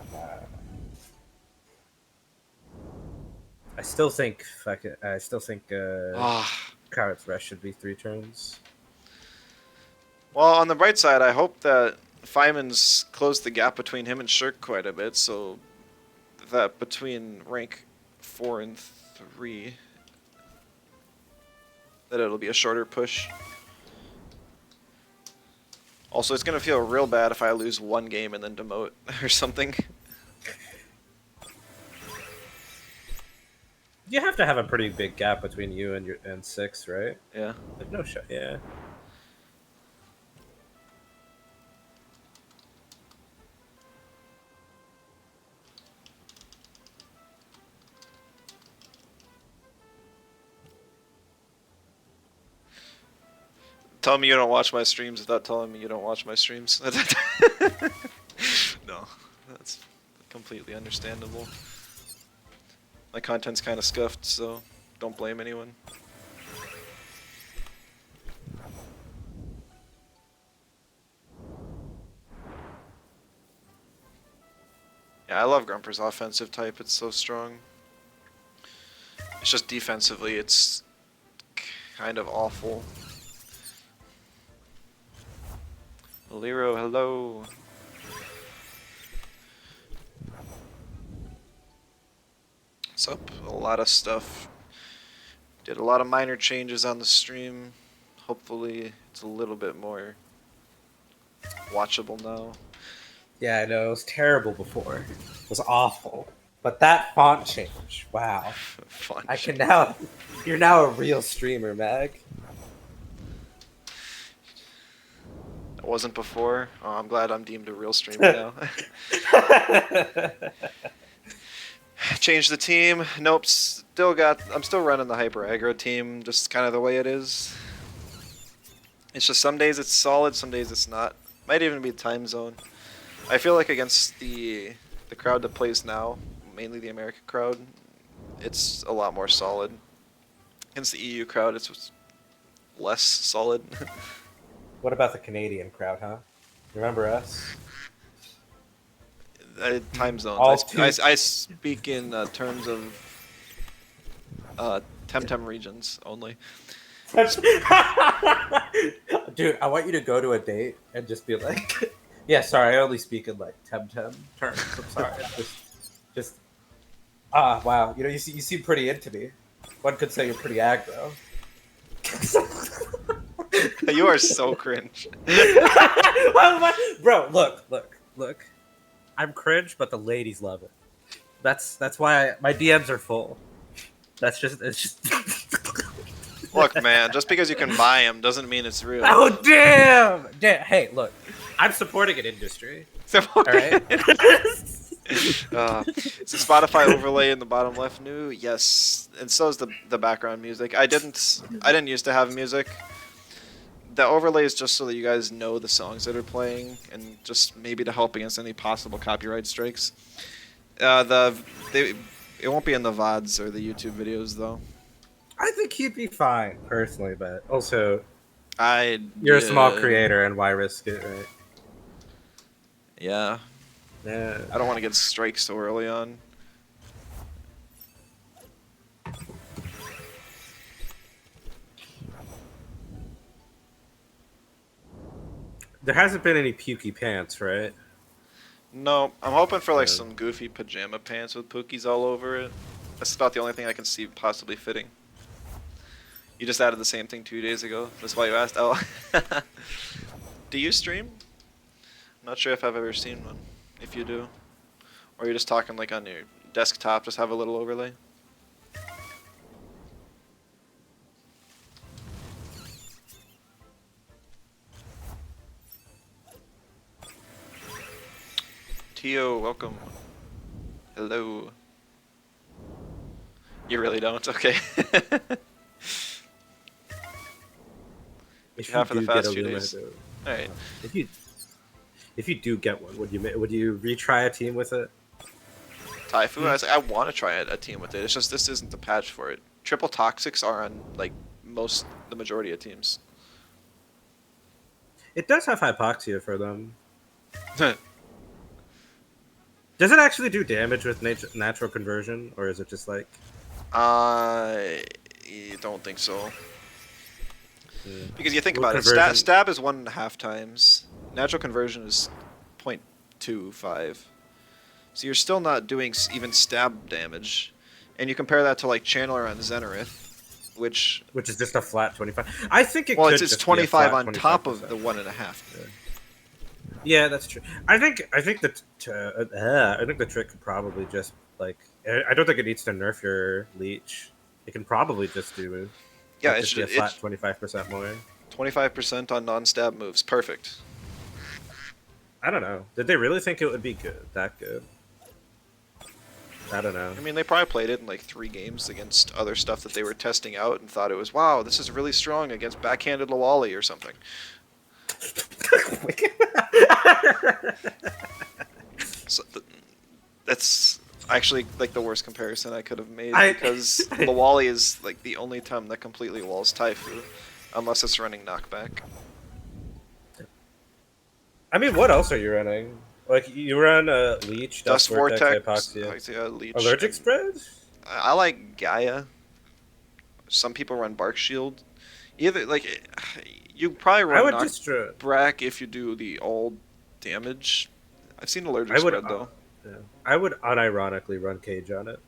I still think Carrot's Rest should be 3 turns. Well, on the bright side, I hope that Feynman's closed the gap between him and Shirk quite a bit, so that between rank 4 and 3, that it'll be a shorter push. Also, it's going to feel real bad if I lose one game and then demote or something. You have to have a pretty big gap between you and 6, right? Yeah. Like, no shot. Yeah. Tell me you don't watch my streams without telling me you don't watch my streams. No, that's completely understandable. My content's kind of scuffed, so don't blame anyone. Yeah, I love Grumper's offensive type. It's so strong. It's just defensively, it's kind of awful. Lero, hello. What's up? A lot of stuff. Did a lot of minor changes on the stream. Hopefully, it's a little bit more watchable now. Yeah, I know. It was terrible before. It was awful. But that font change, wow. Fun. I can now. You're now a real streamer, Mag. It wasn't before. Oh, I'm glad I'm deemed a real streamer now. Changed the team. Nope. I'm still running the hyper aggro team. Just kind of the way it is. It's just some days it's solid, some days it's not. Might even be time zone. I feel like against the crowd that plays now, mainly the American crowd, it's a lot more solid. Against the EU crowd, it's less solid. What about the Canadian crowd, huh? Remember us? Time zones. All I speak in terms of Temtem regions only. Dude, I want you to go to a date and just be like, yeah, sorry, I only speak in like Temtem terms. I'm sorry. Wow. You know, you seem pretty into me. One could say you're pretty aggro. You are so cringe. Bro, look. I'm cringe, but the ladies love it. That's why my DMs are full. It's just. Look, man, just because you can buy them doesn't mean it's real. Oh damn! Hey, look, I'm supporting an industry. All right. Is the Spotify overlay in the bottom left new? Yes, and so is the background music. I didn't used to have music. The overlay is just so that you guys know the songs that are playing, and just maybe to help against any possible copyright strikes. It won't be in the VODs or the YouTube videos though. I think he'd be fine personally, but also you're a small creator, and why risk it, right? Yeah. Yeah. I don't want to get strikes so early on. There hasn't been any pukey pants, right? No, I'm hoping for like some goofy pajama pants with pookies all over it. That's about the only thing I can see possibly fitting. You just added the same thing 2 days ago. That's why you asked. Oh. Do you stream? I'm not sure if I've ever seen one. If you do. Or you're just talking like on your desktop, just have a little overlay. Tio, welcome. Hello. You really don't? Okay. If Half of you the do past get a few Luma, days. though, Alright. if you do get one, would you retry a team with it? Taifu, I want to try a team with it. It's just this isn't the patch for it. Triple toxics are on like the majority of teams. It does have hypoxia for them. Does it actually do damage with natural conversion, or is it just like? I don't think so. Because you think What about it, stab is 1.5 times. Natural conversion is 0.25. So you're still not doing even stab damage. And you compare that to like Channeler on Zenith, which is just a flat 25. I think it. Well, could it's just 25 be a on flat top of 25%. the 1.5. Yeah, that's true. I think that I think the trick could probably just like I don't think it needs to nerf your leech. It can probably just do just be a flat 25% more. 25% on non-stab moves, perfect. I don't know. Did they really think it would be good? That good? I don't know. I mean, they probably played it in like 3 games against other stuff that they were testing out and thought it was, wow, this is really strong against backhanded Lawali or something. So that's actually like the worst comparison I could have made because Lawali is like the only time that completely walls Taifu, unless it's running knockback. I mean, what else are you running? Like you run Leech, Dust Vortex, Hypoxia, Leech, Allergic Spread. I like Gaia. Some people run Bark Shield. Either like you probably run Knockback if you do the all damage. I've seen Allergic Spread though. Yeah. I would unironically run Cage on it.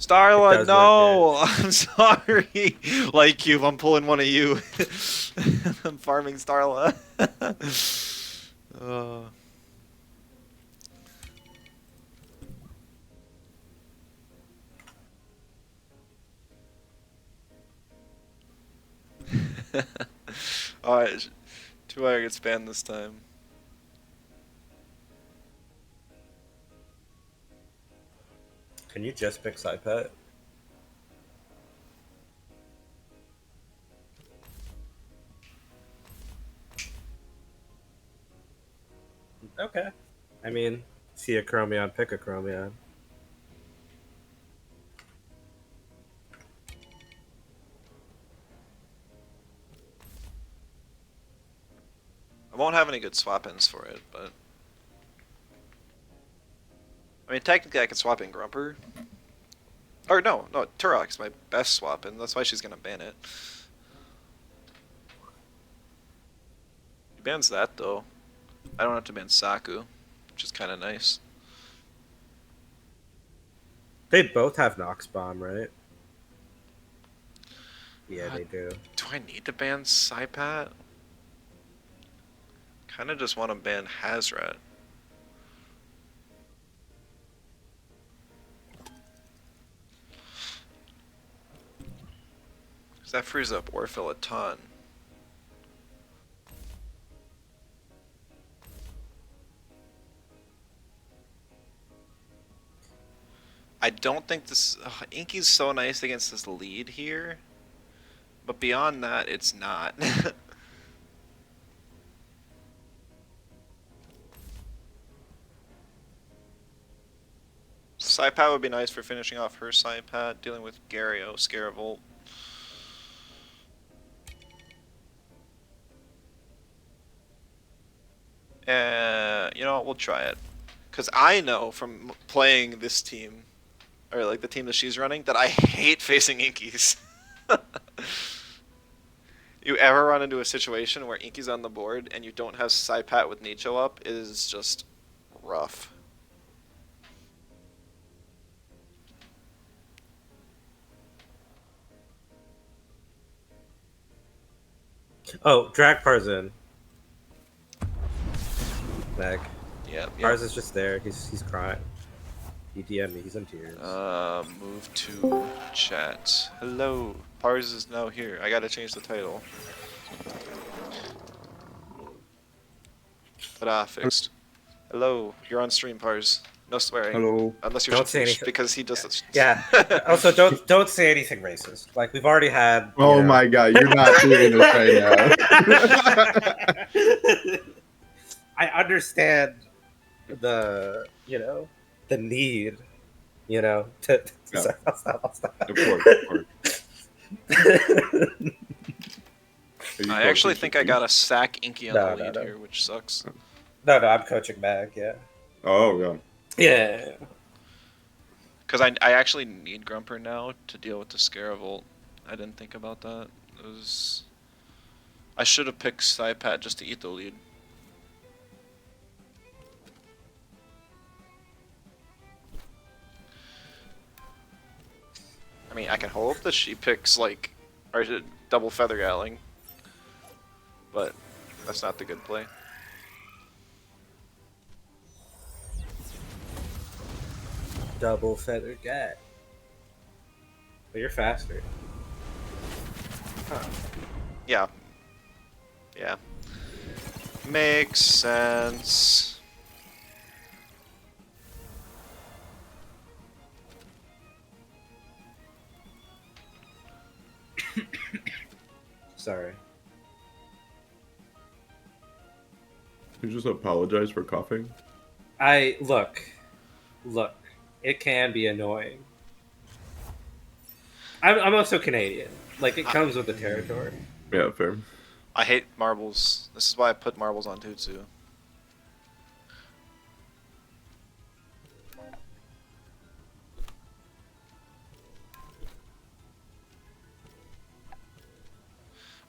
It Starla, does work, yeah. no! I'm sorry. Like Cube, I'm pulling one of you. I'm farming Starla. uh. Alright, 2 hour gets banned this time. Can you just pick side pet? Okay. I mean, see a Chromion, pick a Chromion. I won't have any good swap-ins for it, but... I mean, technically I could swap in Grumper. Or no, Turok's my best swap-in, that's why she's gonna ban it. He bans that, though. I don't have to ban Saku, which is kinda nice. They both have Nox Bomb, right? Yeah, they do. Do I need to ban Saipat? Kinda just want to ban Hazrat. Because that frees up Orphill a ton. I don't think this... Inky's so nice against this lead here. But beyond that, it's not. Saipat would be nice for finishing off her Saipat, dealing with Gario, Scaravolt. You know what, we'll try it. Because I know from playing this team, or like the team that she's running, that I hate facing Inkies. You ever run into a situation where Inky's on the board and you don't have Saipat with Nicho up, it is just rough. Oh, drag Parzin. Meg. Yeah. Parzin's just there. He's crying. He DM'd me. He's in tears. Move to chat. Hello. Pars is now here. I gotta change the title. Ta-da, fixed. Hello. You're on stream, Pars. No swearing. Hello. Unless you're Don't say Shatish, anything. because he does it. Yeah. Also, don't say anything racist. Like we've already had. Oh my god, you're not doing this right now. I understand the the need, to. Yeah. Sorry, I'll stop. Of course. I actually think I got a sack Inky on No, the lead no. here, which sucks. No, I'm coaching Mag. Yeah. Oh yeah. Yeah. Because I actually need Grumper now to deal with the Scaravolt. I didn't think about that. I should have picked Saipat just to eat the lead. I mean, I can hope that she picks, like, or double Feather Galling. But that's not the good play. Double feather gat. But you're faster. Huh. Yeah. Yeah. Makes sense. Sorry. You just apologize for coughing. Look. It can be annoying. I'm also Canadian. Like it comes with the territory. Yeah, fair. I hate marbles. This is why I put marbles on Tutsu.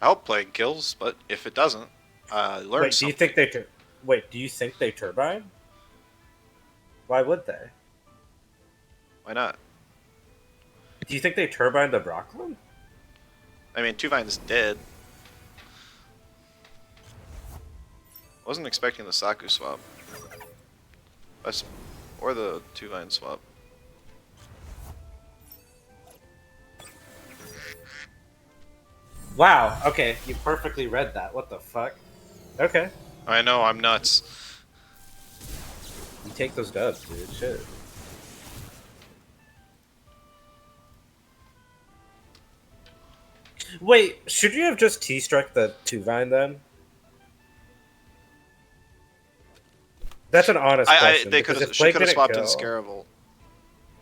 I hope play kills, but if it doesn't, learn Wait, something. do you think they turbine? Why would they? Why not? Do you think they turbined the Brocklin? I mean, Two Vine's dead. Wasn't expecting the Saku swap. Or the Two Vine swap. Wow, okay, you perfectly read that. What the fuck? Okay. I know, I'm nuts. You take those dubs, dude. Shit. Wait, should you have just T-struck the Two Vine then? That's an honest question. They because could. if She Blake could have didn't swapped in kill- Scaravel.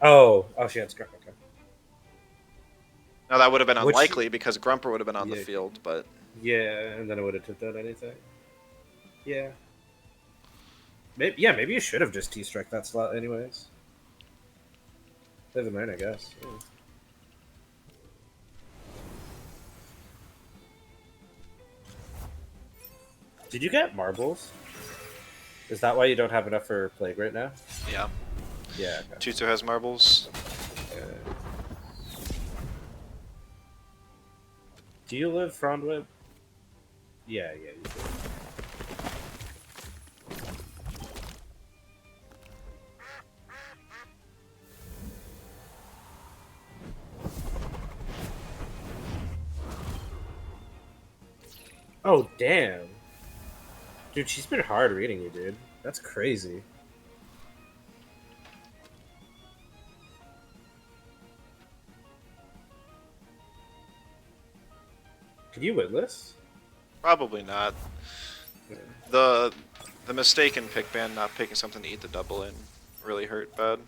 Oh, she had Scrap. Okay. Now that would have been Which- unlikely because Grumper would have been on the Yeah. field, but Yeah, and then it would have tipped out anything. Yeah. Maybe you should have just T-struck that slot anyways. Doesn't matter, I guess. Yeah. Did you get marbles? Is that why you don't have enough for Plague right now? yeah. Yeah. Okay. Tutu has marbles. Do you live Frondweb? Yeah, you do. Oh, damn. Dude, she's been hard reading you, dude. That's crazy. Can you win this? Probably not. The mistake in pick ban not picking something to eat the double in really hurt bad.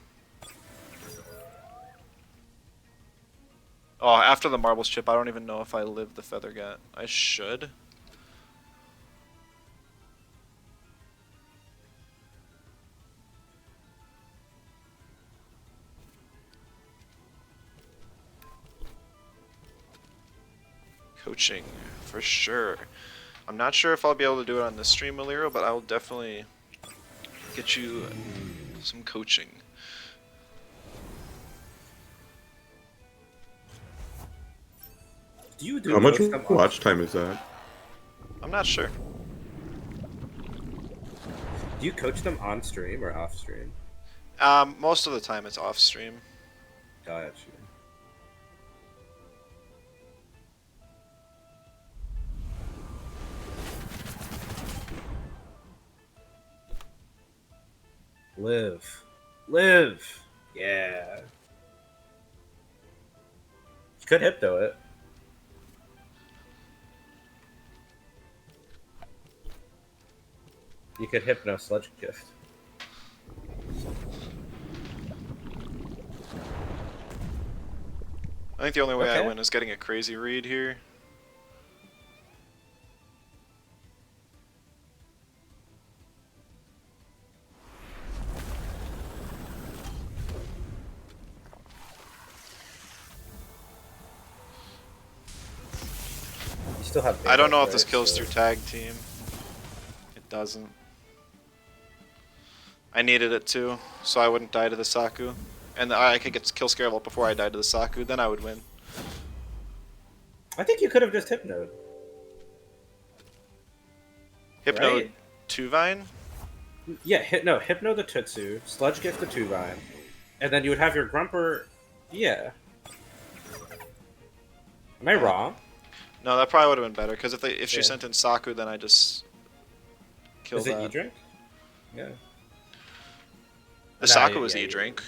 Oh, after the marbles chip, I don't even know if I live the feather gut. I should. Coaching, for sure. I'm not sure if I'll be able to do it on this stream, Maliro, but I will definitely get you some coaching. Do you do How much most of them watch time is that? I'm not sure. Do you coach them on stream or off stream? Most of the time it's off stream. Gotcha. Live. Live! Yeah. You could Hypno it. You could Hypno Sludge Gift. I think the only way I Okay. win is getting a crazy read here. You still have. I don't know if Bangers, this right? kills So- through tag team. It doesn't. I needed it too, so I wouldn't die to the Saku. And I could get kill Scaravel before I died to the Saku, then I would win. I think you could have just Hypnoed. Hypno Right. Two Vine? Yeah, Hypno the Tutsu, Sludge Gift the Two Vine, and then you would have your Grumper. Yeah. Am I wrong? No, that probably would have been better, because if she Yeah. sent in Saku, then I just kill Is that. it E-Drink? Yeah. The Nah, Saku yeah, was yeah, E-Drink.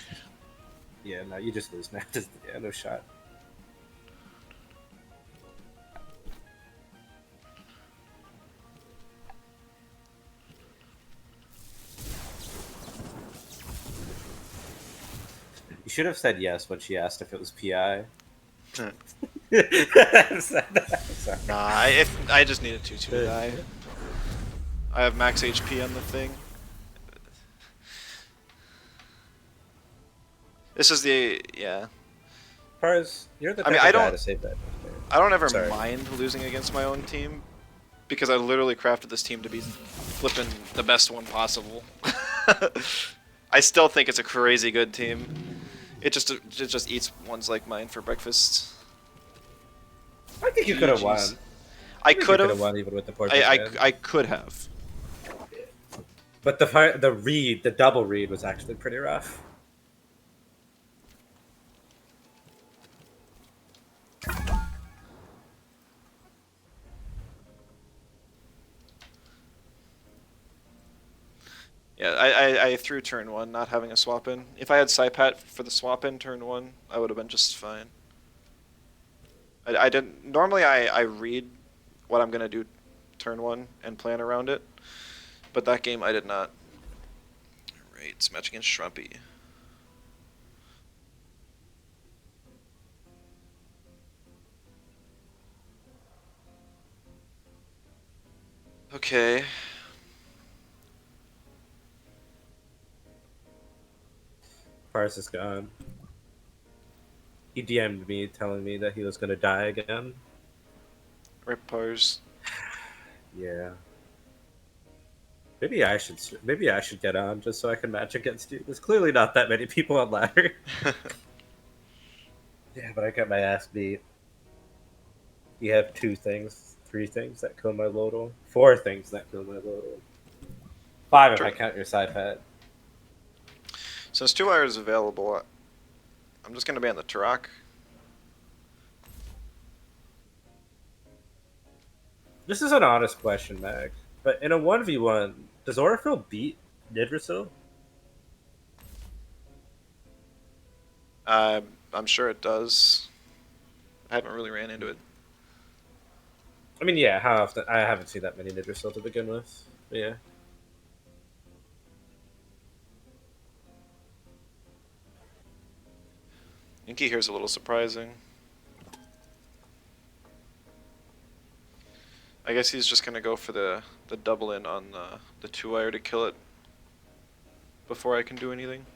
Yeah, no, you just lose now. Yeah, no shot. You should have said yes when she asked if it was PI. Hmm. Sorry. Nah, I just needed Tutu to die. I have max HP on the thing. This is the yeah. Pars, you're the I mean, type I of guy don't- to save that. I don't ever Sorry. mind losing against my own team because I literally crafted this team to be flipping the best one possible. I still think it's a crazy good team. It just eats ones like mine for breakfast. I think you could have GGs. won. I think you could could have. won even with the portrait. I could have. But the double read was actually pretty rough. Yeah, I threw turn 1, not having a swap in. If I had Saipat for the swap in turn 1, I would have been just fine. I didn't. Normally, I read what I'm gonna do turn 1 and plan around it, but that game I did not. Right, it's match against Shrumpy. Okay. Pars is gone. He DM'd me telling me that he was gonna die again. Rip Pars. Yeah. Maybe I should get on just so I can match against you. There's clearly not that many people on ladder. Yeah, but I got my ass beat. You have 3 things that kill my Lodal. 4 things that kill my Lodal. 5 if I count your side pet. Since 2-wire is available, I'm just gonna ban the Turok. This is an honest question, Mag. But in a 1v1, does Orifil beat Nidrasil? I'm sure it does. I haven't really ran into it. I mean, yeah, how often? I haven't seen that many Nidrasil to begin with. But yeah. Inky here's a little surprising. I guess he's just gonna go for the double in on the 2-wire to kill it before I can do anything.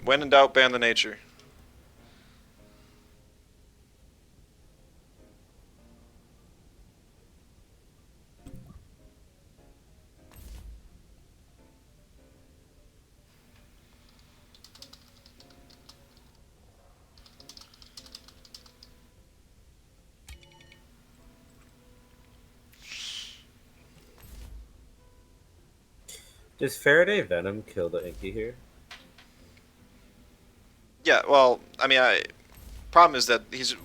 When in doubt, ban the nature. Does Faraday Venom kill the Inky here? Yeah, well, I mean, problem is that he's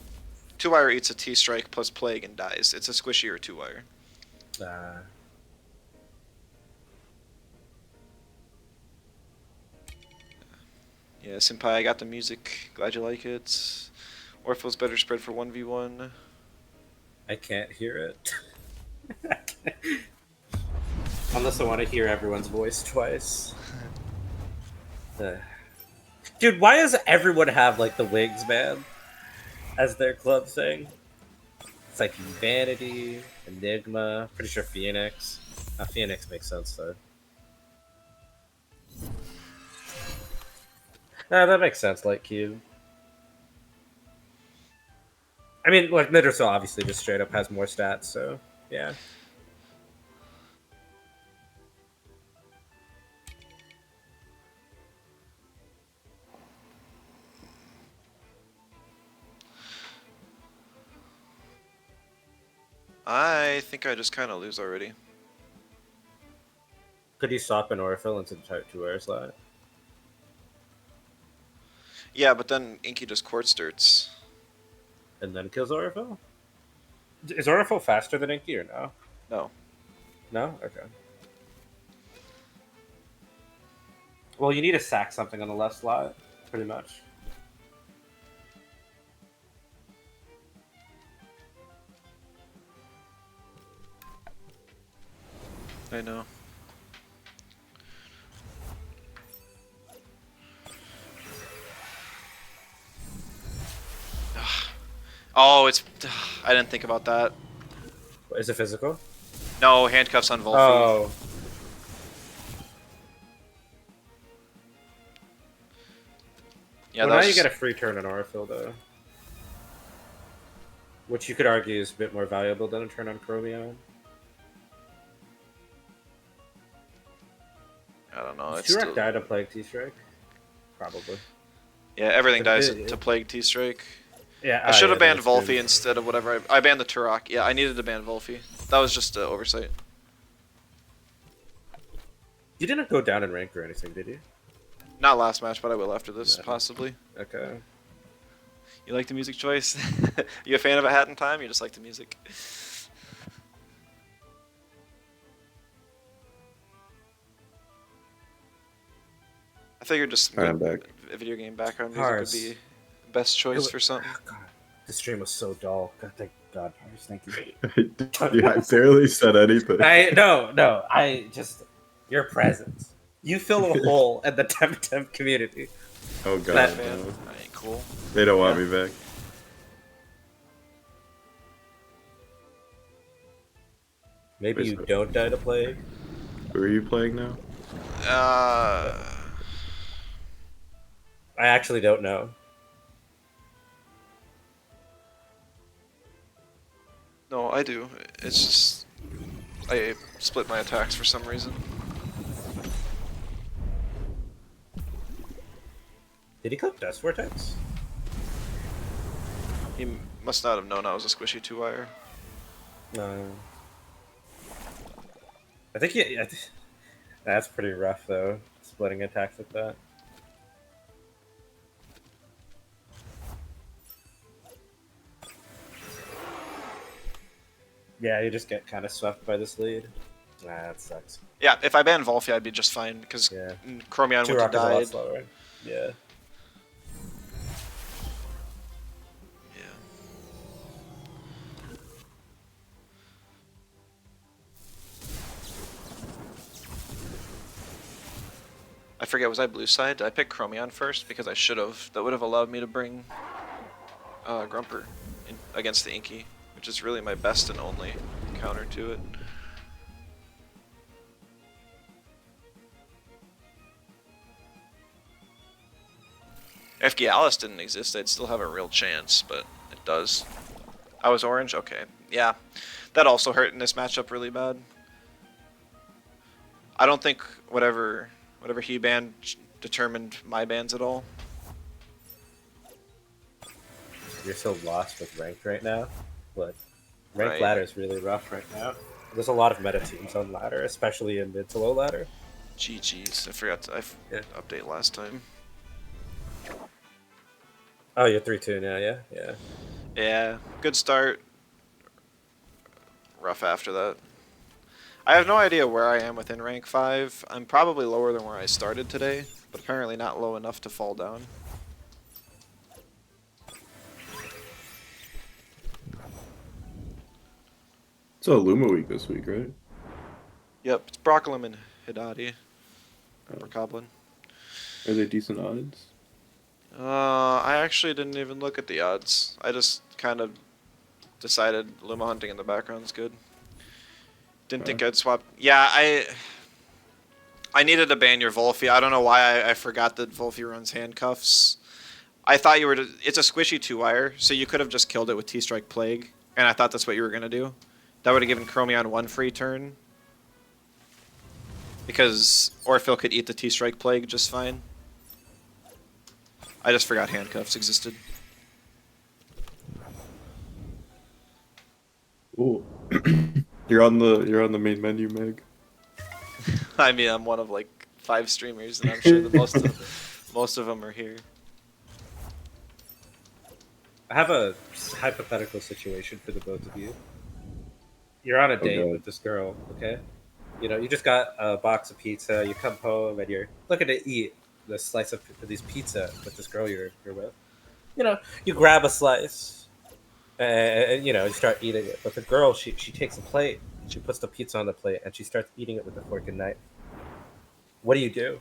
2-wire eats a T-strike plus plague and dies. It's a squishier 2-wire. Yeah, Senpai, I got the music. Glad you like it. Orphil's better spread for 1v1. I can't hear it. Unless I want to hear everyone's voice twice. Dude, why does everyone have, like, the Wings, man? As their club thing? It's like Vanity, Enigma, pretty sure Phoenix. Phoenix makes sense, though. That makes sense, like Cube. I mean, like, Nidrasil obviously just straight up has more stats, so, yeah. I think I just kind of lose already. Could you swap an Orifil into the type 2-wire slot? Yeah, but then Inky just Quartz Dirts. And then kills Orifil? Is Orifil faster than Inky or no? No. No? Okay. Well, you need to sack something on the left slot, pretty much. I know. Oh, it's... I didn't think about that. Is it physical? No, handcuffs on Volphy. Oh. Yeah, well, that now was you just- get a free turn on Aurifil, though. Which you could argue is a bit more valuable than a turn on Chromion. I don't know. Does It's Turok still die to Plague T-Strike? Probably. yeah. Everything But dies it- to Plague T-Strike. Yeah, I should have banned that's true. Volphy instead of whatever. I banned the Turok. Yeah, I needed to ban Volphy. That was just an oversight. You didn't go down in rank or anything, did you? Not last match, but I will after this, Yeah. possibly. Okay. You like the music choice? You a fan of A Hat in Time? You just like the music? I figured just some I'm good back. video game background music Pars. would be the best choice for something. Oh, God. The stream was so dull. God, thank God, Pars. Thank you. Yeah, I barely said anything. No. I just your presence. You fill a hole in the Temtem community. Oh god, That Man, no. I ain't cool. They don't want Yeah. me back. Maybe Wait, you so- don't die to Plague. Who are you playing now? I actually don't know. No, I do. It's just I split my attacks for some reason. Did he click Dust Vortex? He must not have known I was a squishy 2-wire. No. I think he. That's pretty rough though. Splitting attacks like that. Yeah, you just get kind of swept by this lead. Nah, that sucks. Yeah, if I banned Volphy, I'd be just fine because Yeah. Chromion would have Turok is a lot died. slower. Yeah. Yeah. I forget, was I blue side? Did I pick Chromion first? Because I should have. That would have allowed me to bring Grumper against the Inky, which is really my best and only counter to it. If Gialis didn't exist, I'd still have a real chance, but it does. I was orange? Okay. Yeah. That also hurt in this matchup really bad. I don't think whatever he banned determined my bans at all. You're so lost with ranked right now. But ranked Right. ladder is really rough right now. There's a lot of meta teams on ladder, especially in mid to low ladder. GG's. I forgot to Yeah. update last time. Oh, you're 3-2 now, yeah? Yeah. Yeah. Good start. Rough after that. I have no idea where I am within rank 5. I'm probably lower than where I started today, but apparently not low enough to fall down. It's a Luma week this week, right? Yep, it's Broccolum and Hidati. Or Goblin. Are they decent odds? I actually didn't even look at the odds. I just kind of decided Luma hunting in the background is good. Didn't think I'd swap. Yeah, I needed to ban your Volphy. I don't know why I forgot that Volphy runs handcuffs. I thought you were. It's a squishy 2-wire, so you could have just killed it with T-Strike Plague, and I thought that's what you were gonna do. That would have given Chromion one free turn. Because Orphil could eat the T-Strike Plague just fine. I just forgot handcuffs existed. Ooh. You're on the main menu, Meg. I mean, I'm one of like 5 streamers, and I'm sure that most of them are here. I have a hypothetical situation for the both of you. You're on a date God. with this girl, okay? You know, you just got a box of pizza. You come home and you're looking to eat the slice of these pizza with this girl you're with. You know, you grab a slice and you know you start eating it. But the girl, she takes a plate, she puts the pizza on the plate, and she starts eating it with a fork and knife. What do you do?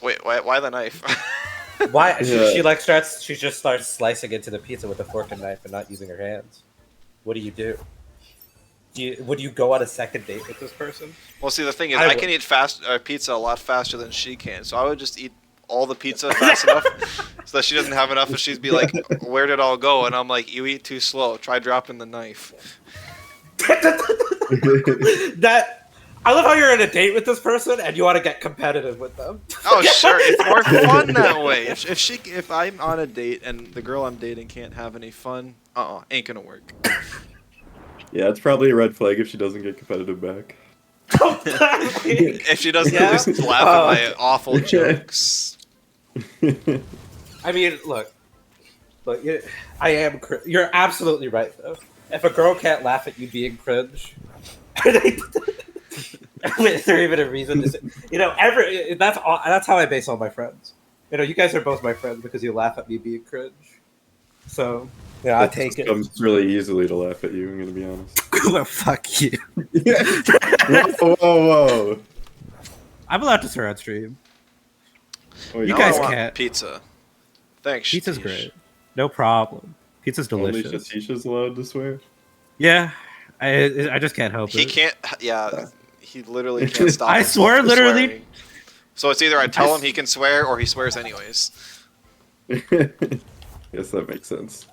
Wait, why the knife? Why Yeah. she just starts slicing into the pizza with a fork and knife and not using her hands. What do you do? Would you go on a second date with this person? Well, see, the thing is, I I would. can eat pizza a lot faster than she can, so I would just eat all the pizza fast enough so that she doesn't have enough, and she'd be like, "Where did it all go?" And I'm like, "You eat too slow. Try dropping the knife." That I love how you're on a date with this person and you want to get competitive with them. Oh, sure, it's more fun that way. If I'm on a date and the girl I'm dating can't have any fun, ain't gonna work. Yeah, it's probably a red flag if she doesn't get competitive back. If she doesn't Yeah? at least laugh at my awful jokes. I mean, look, I am. You're absolutely right, though. If a girl can't laugh at you being cringe, is there even a reason to say? That's all. That's how I base all my friends. You guys are both my friends because you laugh at me being cringe. So yeah, I take it. Comes really easily to laugh at you. I'm gonna be honest. Well, fuck you. Whoa. I'm allowed to swear on stream. Oh, You Now guys I want can't. pizza. Thanks. Pizza's Shatish. great. No problem. Pizza's Only delicious. Shatisha's allowed to swear. Yeah, I just can't help He it. can't. Yeah, he literally can't stop. I himself swear, from literally. swearing. So it's either I tell him he can swear or he swears anyways. Yes, that makes sense.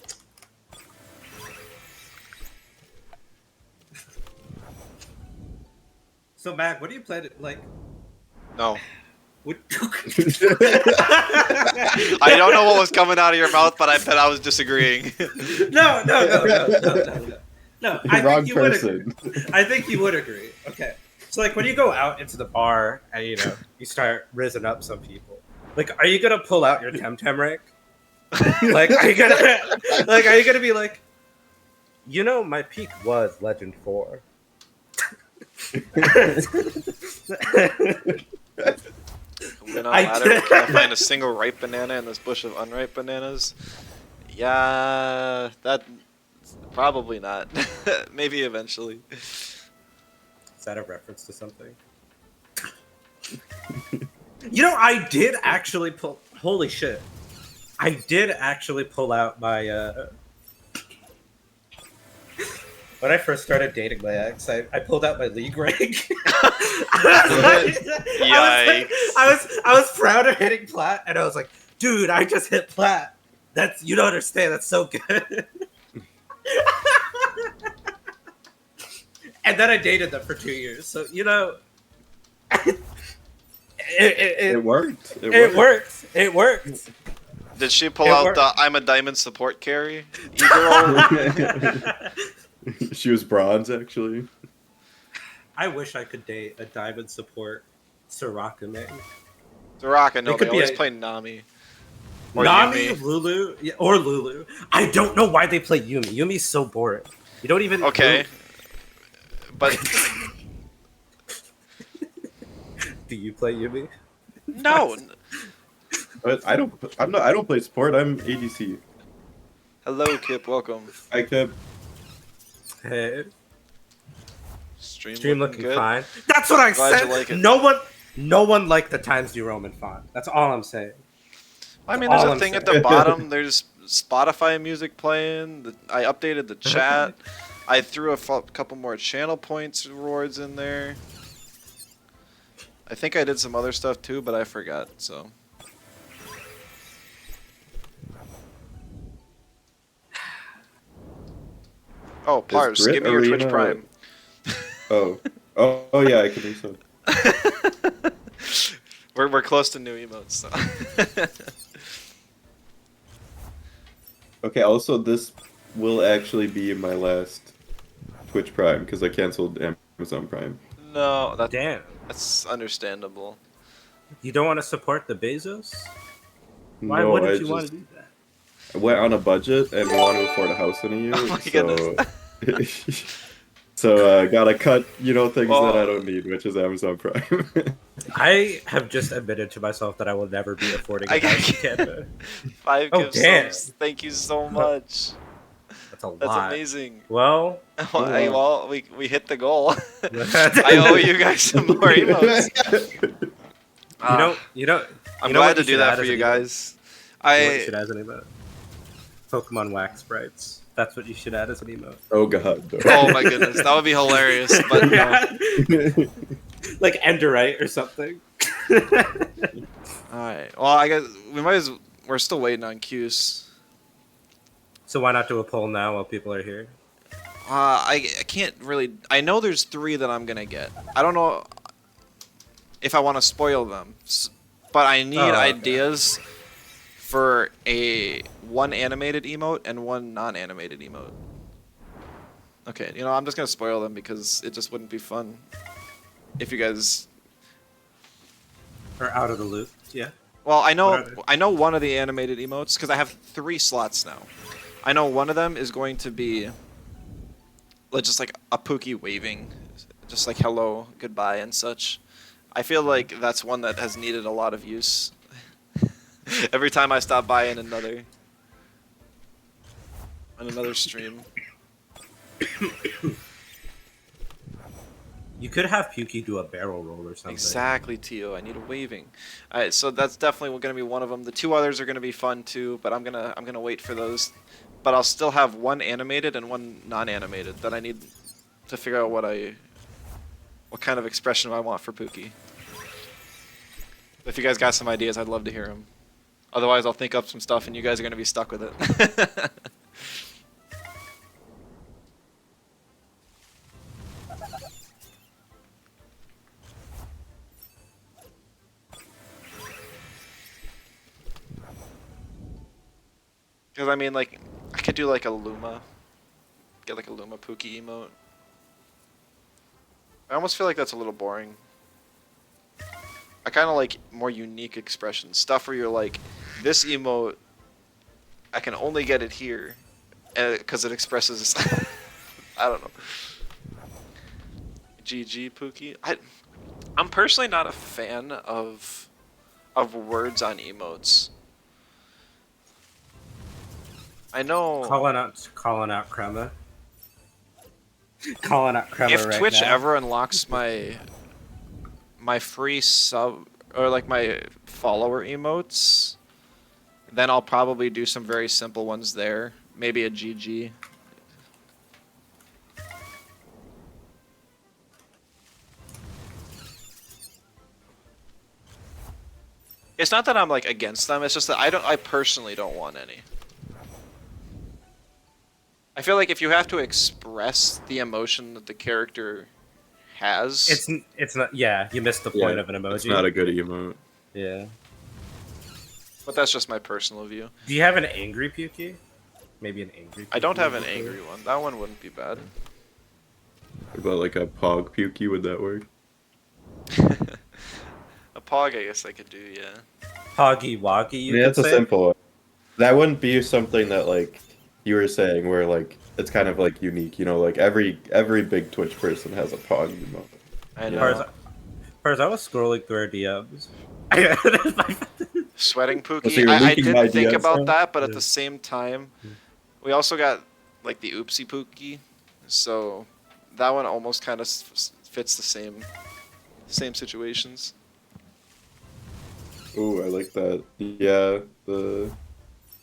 So, Mac, what do you plan to like? No. What, I don't know what was coming out of your mouth, but I bet I was disagreeing. no. No, I Wrong think you would person. agree. I think you would agree. Okay. So like when you go out into the bar and you start rizzing up some people, like are you gonna pull out your Temtem rank? Like are you gonna be like, my peak was Legend 4. Went on ladder. Can I find a single ripe banana in this bush of unripe bananas? Yeah, that probably not. Maybe eventually. Is that a reference to something? I did actually pull. Holy shit! I did actually pull out my. When I first started dating my ex, I pulled out my league rank. I was proud of hitting plat, and I was like, "Dude, I just hit plat. You don't understand. That's so good." And then I dated them for 2 years, so It worked. It worked. It worked. Did she pull It out worked. the "I'm a diamond support carry"? E-girl? She was bronze, actually. I wish I could date a diamond support Soraka main. Soraka, no, It could they be always a- play Nami. Or Nami, Yumi. Lulu, or Lulu. I don't know why they play Yumi. Yumi's so boring. You don't even. Okay. But Do you play Yumi? no. But I don't play support. I'm ADC. Hello, Kip. Welcome. I kept. Hey, Stream looking good. fine. That's what I Glad said. you like it. No one liked the Times New Roman font. That's all I'm saying. I mean, That's there's all a I'm thing at saying. the bottom. There's Spotify music playing. I updated the chat. I threw a couple more channel points rewards in there. I think I did some other stuff too, but I forgot. So. Oh, Pars, Grit give me your Twitch Arena- Prime. Oh yeah, I can do so. We're close to new emotes. So. Okay. Also, this will actually be my last Twitch Prime because I canceled Amazon Prime. No, Damn. that's understandable. You don't want to support the Bezos? Why No, wouldn't I you want just to do that? I went on a budget and we want to afford a house in a year. Oh my so so gotta cut things Well- that I don't need, which is Amazon Prime. I have just admitted to myself that I will never be affording a I- house in Canada. 5 Oh, gift damn. subs. Thank you so much. That's a lot. That's amazing. Well, Well, we hit the goal. I owe you guys some more emotes. you know. I'm you know glad what to you do should that add for as you an emote? guys. You know what you should add as an emote? Pokemon wax sprites. That's what you should add as an emote. Oh god. Oh my goodness, that would be hilarious. But no. Yeah. Like Enderite or something. All right. Well, I guess we might as. We're still waiting on Q's. So why not do a poll now while people are here? I can't really. I know there's 3 that I'm gonna get. I don't know if I want to spoil them, but I need ideas for one animated emote and one non-animated emote. Okay, I'm just gonna spoil them because it just wouldn't be fun if you guys. Or out of the loop? Yeah. Well, I What are know one of the animated emotes because I have 3 slots now. I know one of them is going to be just like a Pookie waving, just like hello, goodbye, and such. I feel like that's one that has needed a lot of use. Every time I stop by in another stream. You could have Pukey do a barrel roll or something. Exactly, Tio. I need a waving. All right, so that's definitely going to be one of them. The 2 others are going to be fun too, but I'm gonna wait for those. But I'll still have one animated and one non-animated that I need to figure out what kind of expression I want for Pookie. If you guys got some ideas, I'd love to hear them. Otherwise, I'll think up some stuff, and you guys are going to be stuck with it. Because, I mean, like, I could do, like, a Luma. Get, like, a Luma Pookie emote. I almost feel like that's a little boring. I kind of like more unique expressions. Stuff where you're like, this emote, I can only get it here. Because it expresses... I don't know. GG Pookie. I'm personally not a fan of words on emotes. I know. Calling out Crema. Calling out Crema If right Twitch now. ever unlocks my free sub or like my follower emotes, then I'll probably do some very simple ones there. Maybe a GG. It's not that I'm like against them. It's just that I personally don't want any. I feel like if you have to express the emotion that the character has, it's not. Yeah, you missed the point of an emoji. It's not a good emote. Yeah. but that's just my personal view. Do you have an angry Pukey? Maybe an angry. I don't have an Pukey? angry one. That one wouldn't be bad. What about like a Pog Pukey? Would that work? A pog, I guess I could do, yeah. Poggy Woggy. You Yeah, could it's a say? simple one. That wouldn't be something that like you were saying where like it's kind of like unique, like every big Twitch person has a Pog emote. I As know. far as I was scrolling through our DMs. Sweating So Pookie. you're I leaking my did think DMs about now? that, but at Yeah. the same time, we also got like the Oopsie Pookie, so that one almost kind of fits the same situations. Ooh, I like that. Yeah,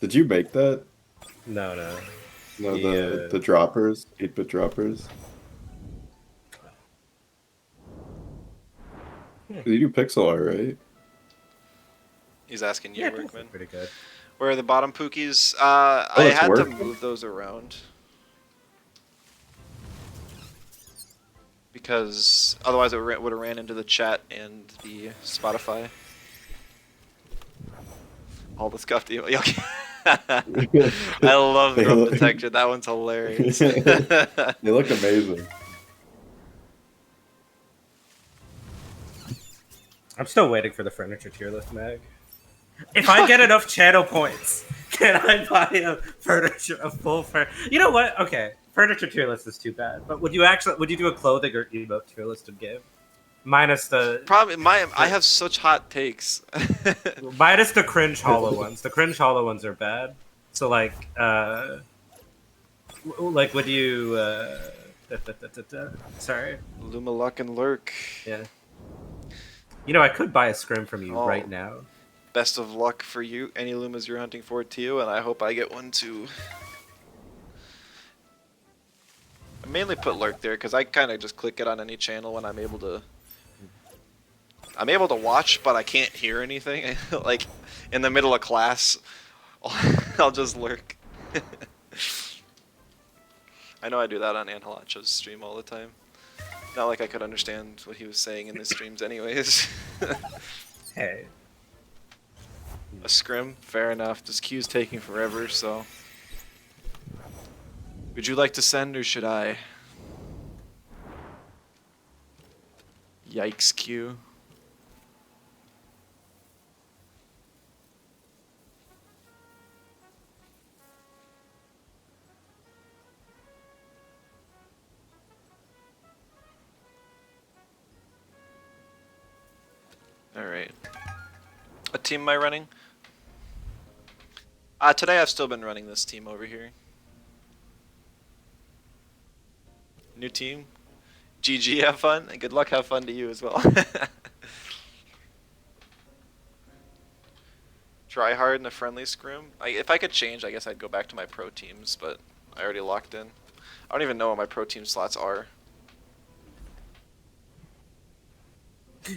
did you make that? No. No, Yeah. the droppers, 8-bit droppers. You do pixel art, right? He's asking you, Yeah, Workman. pretty good. Where are the bottom Pookies? I it's had to working? move those around. Because otherwise it would have ran into the chat and the Spotify. All the scuffed email. Okay. I love They Grub look- Detection. That one's hilarious. They look amazing. I'm still waiting for the furniture tier list, Mag. If I get enough channel points, can I buy a full furniture? You know what? Okay, furniture tier list is too bad. But would you do a clothing or emote tier list of game? Minus the I have such hot takes. cringe hollow ones. The cringe hollow ones are bad. So like would you sorry. Luma Luck and Lurk. Yeah. I could buy a scrim from you Oh. right now. Best of luck for you. Any Lumas you're hunting for, Tio, and I hope I get one too. mainly put lurk there because I kind of just click it on any channel when I'm able to. I'm able to watch, but I can't hear anything. Like in the middle of class, I'll just lurk. I know I do that on Anhalacho's stream all the time. Not like I could understand what he was saying in his streams anyways. Hey. A scrim, fair enough. This queue's taking forever, so. Would you like to send or should I? Yikes, queue. Alright. What team am I running? Today I've still been running this team over here. New team. GG, have fun, and good luck, have fun to you as well. Try hard in the friendly scrim. If I could change, I guess I'd go back to my pro teams, but I already locked in. I don't even know what my pro team slots are.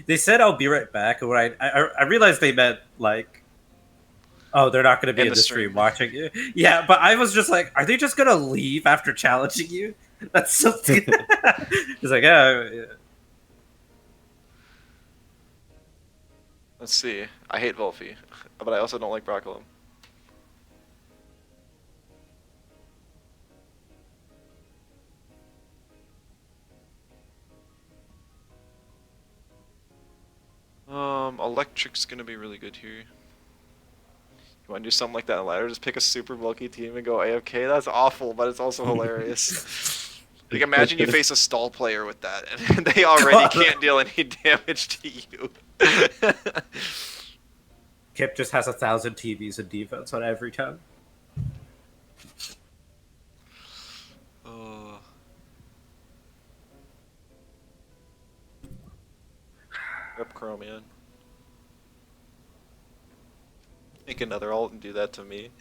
They said I'll be right back, and when I realized they meant like, oh, they're not going to be in the stream watching you. Yeah, but I was just like, are they just going to leave after challenging you? That's something. It's like, yeah. Let's see. I hate Volphy, but I also don't like Broccolum. Electric's gonna be really good here. You wanna do something like that in ladder? Just pick a super bulky team and go AFK? That's awful, but it's also hilarious. Like, imagine you face a stall player with that, and they already can't deal any damage to you. Kip just has 1,000 TVs in defense on every time. Rep Chromion. Make another ult and do that to me.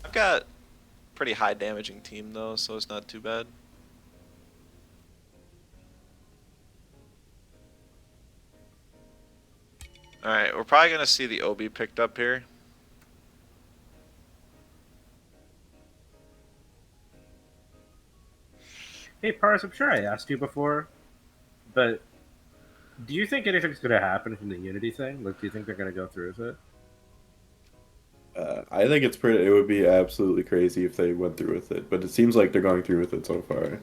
I've got a pretty high damaging team though, so it's not too bad. Alright, we're probably gonna see the OB picked up here. Hey, Pars, I'm sure I asked you before, but do you think anything's going to happen from the Unity thing? Like, do you think they're going to go through with it? I think it's pretty. It would be absolutely crazy if they went through with it, but it seems like they're going through with it so far.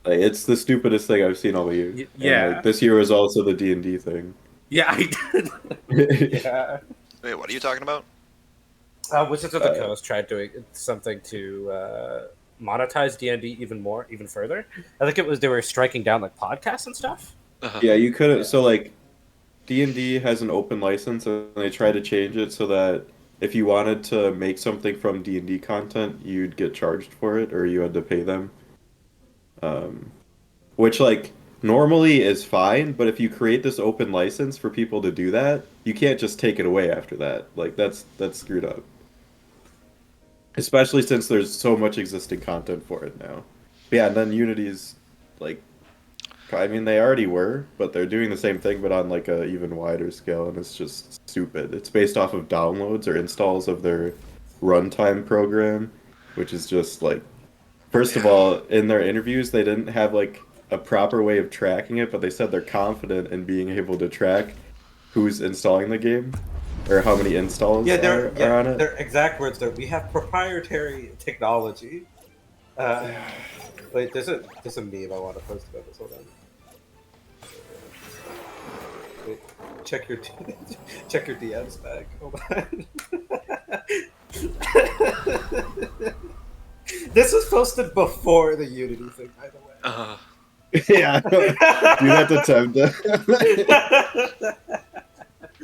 Like, it's the stupidest thing I've seen all year. Yeah. And, like, this year was also the D&D thing. Yeah, I did. Yeah. Wait, what are you talking about? Wizards of the Coast tried doing something to monetize D&D even further. I think it was they were striking down like podcasts and stuff. Yeah, you couldn't. So like, D&D has an open license, and they try to change it so that if you wanted to make something from D&D content, you'd get charged for it, or you had to pay them. Which like normally is fine, but if you create this open license for people to do that, you can't just take it away after that. Like that's screwed up. Especially since there's so much existing content for it now. But yeah, and then Unity's like, I mean, they already were, but they're doing the same thing, but on like a even wider scale, and it's just stupid. It's based off of downloads or installs of their runtime program, which is just like, first of all, in their interviews, they didn't have like a proper way of tracking it, but they said they're confident in being able to track who's installing the game. Or how many installs are on it? Their exact words are, we have proprietary technology. Wait, there's a meme I want to post about this. Hold on. Wait, check your DMs back. Hold on. This was posted before the Unity thing, by the way. Yeah, do that to Temtem.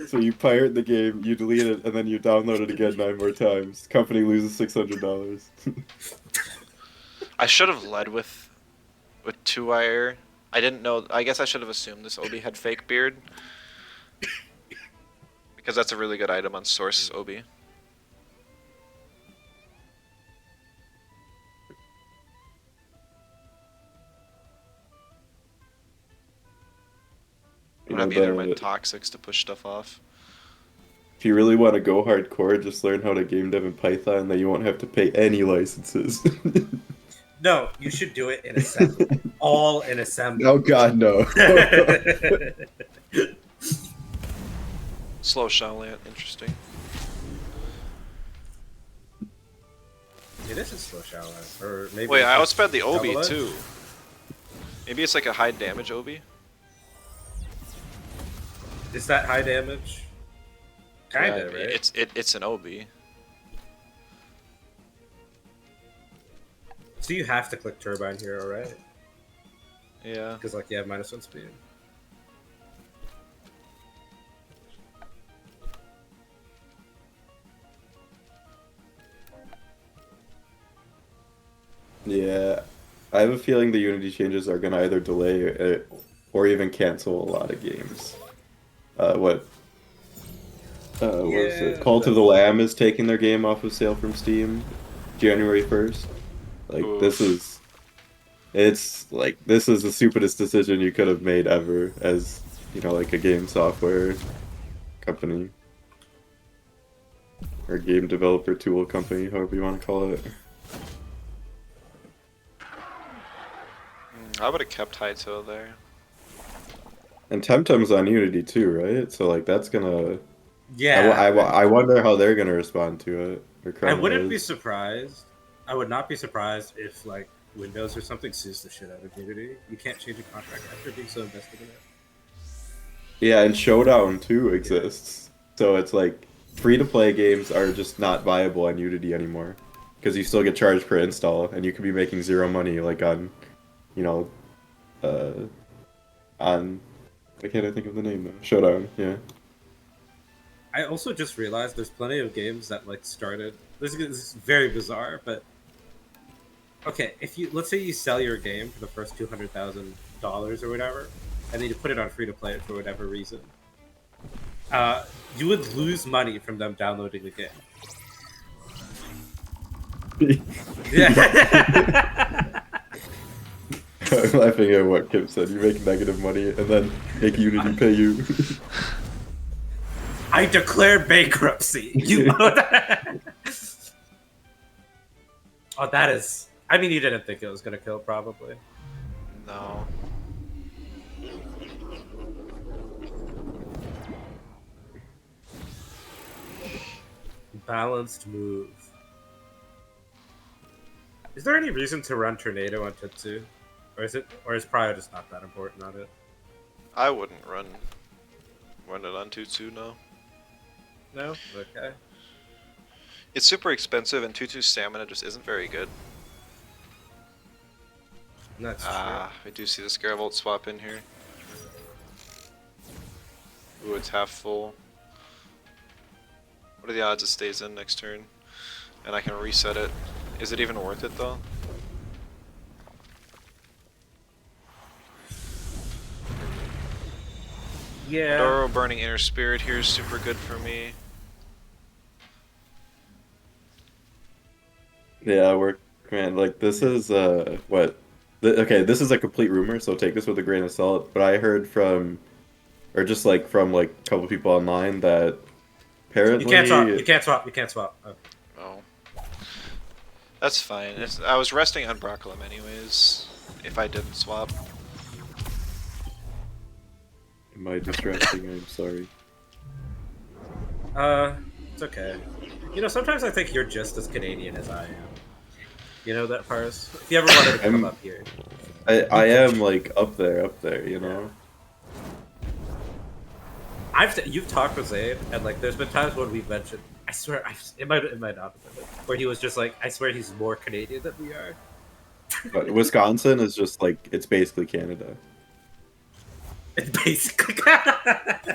So you pirate the game, you delete it, and then you download it again 9 more times. Company loses $600. I should have led with 2-wire. I didn't know. I guess I should have assumed this Obi had fake beard, because that's a really good item on Source Obi. don't have either of my toxics to push stuff off. If you really want to go hardcore, just learn how to game dev in Python, then you won't have to pay any licenses. No, you should do it in assembly. All in assembly. Oh god, no. Slow Showland, interesting. It is a slow shower, or maybe. Wait, I outsped the Obi double it? too. Maybe it's like a high damage Obi. Is that high damage? Kinda, Yeah, right? It's an Obi. So you have to click turbine here, alright? Yeah. Because like you have -1 speed. Yeah, I have a feeling the Unity changes are going to either delay or even cancel a lot of games. What was it? Call to the Lamb is taking their game off of sale from Steam January 1st. Like, Oof. this is the stupidest decision you could have made ever as, you know, like a game software company. Or game developer tool company, however you want to call it. I would have kept Haito there. And Temtem's on Unity too, right? So like that's gonna. Yeah. I wonder how they're gonna respond to it. Or I wouldn't Chrome be is. surprised. I would not be surprised if like Windows or something sues the shit out of Unity. You can't change a contract after being so invested in it. Yeah, and Showdown too exists. So it's like free-to-play games are just not viable on Unity anymore because you still get charged per install, and you could be making zero money like on, you know, on. Why can't I think of the name though? Showdown, yeah. I also just realized there's plenty of games that like started. This is very bizarre, but okay, if you let's say you sell your game for the first $200,000 or whatever, and then you put it on free to play for whatever reason, you would lose money from them downloading the game. Yeah. I'm laughing at what Kip said. You make negative money and then make Unity pay you. I declare bankruptcy. You know that? Oh, that is. I mean, you didn't think it was gonna kill, probably. No. Balanced move. Is there any reason to run Tornado on Tetsu? Or is probably just not that important on it? I wouldn't run it on Tutu, no. No? Okay. It's super expensive and Tutu's stamina just isn't very good. That's I do see the Scaravolt swap in here. Ooh, it's half full. What are the odds it stays in next turn? And I can reset it. Is it even worth it though? Yeah. Doro Burning Inner Spirit here is super good for me. Yeah, man. Like this is what? Okay, this is a complete rumor, so take this with a grain of salt. But I heard from, or just like from like a couple people online that apparently You can't swap. You can't swap. You can't swap. Okay. Oh. That's fine. I was resting on Broccolum anyways, if I didn't swap. Am I distracting? I'm sorry. It's okay. You know, sometimes I think you're just as Canadian as I am. You know that, Paris? If you ever wanted to come up here. I am like up there, you know? You've talked with Zayd, and like there's been times when we've mentioned, I swear, it might not have been it, where he was just like, I swear he's more Canadian than we are. But Wisconsin is just like, it's basically Canada. It's basically...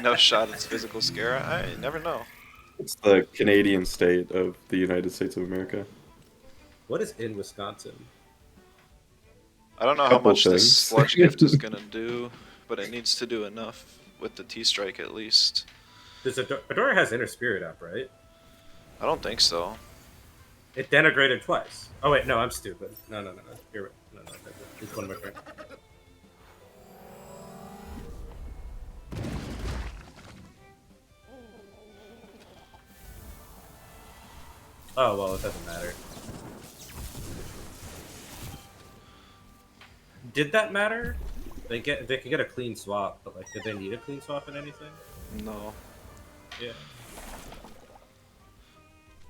No shot, it's physical scare. I never know. It's the Canadian state of the United States of America. What is in Wisconsin? I don't know how Couple much things. this sludge gift is gonna do, but it needs to do enough with the T-Strike at least. Adora has Inner Spirit up, right? I don't think so. It denigrated twice. Oh wait, no, I'm stupid. No. You're right. No. It's one of my friends. Oh well, it doesn't matter. Did that matter? They could get a clean swap, but like, did they need a clean swap in anything? No. Yeah.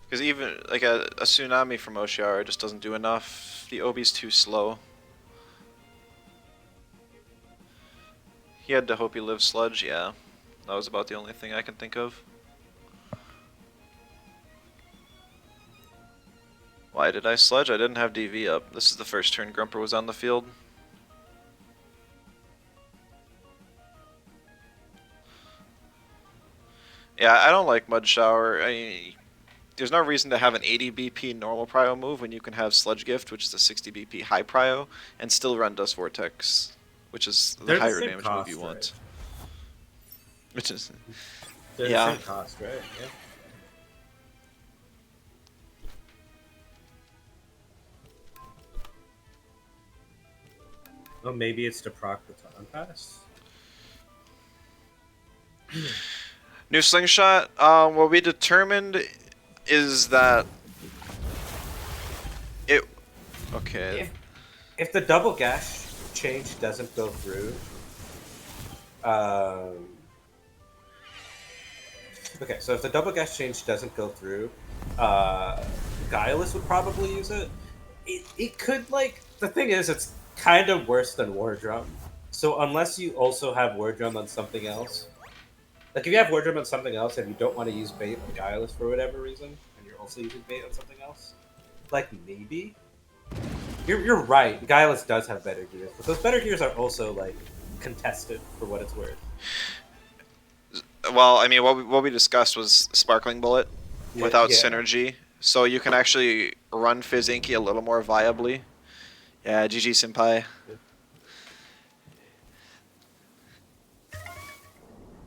Because even like a tsunami from Oshiara just doesn't do enough. The Obi's too slow. He had to hope he lives sludge, yeah. That was about the only thing I can think of. Why did I sludge? I didn't have DV up. This is the first turn Grumper was on the field. Yeah, I don't like Mud Shower. There's no reason to have an 80 BP normal prio move when you can have Sludge Gift, which is a 60 BP high prio, and still run Dust Vortex, which is the They're higher same damage cost, move you want. right? Which is, They're yeah. the same cost, right? Yeah. Well, maybe it's to proc the Time Pass. New Slingshot, what we determined is that it... Okay. If the double gash change doesn't go through, okay, so if the double gash change doesn't go through, Guileless would probably use it. It could, like, the thing is, it's kind of worse than War Drum. So unless you also have War Drum on something else, like if you have War Drum on something else and you don't want to use bait on Guileless for whatever reason, and you're also using bait on something else, like maybe. You're right. Guileless does have better gears, but those better gears are also like contested for what it's worth. Well, I mean, what we discussed was Sparkling Bullet without Yeah. synergy, so you can actually run Fizz Inky a little more viably. Yeah, GG Senpai.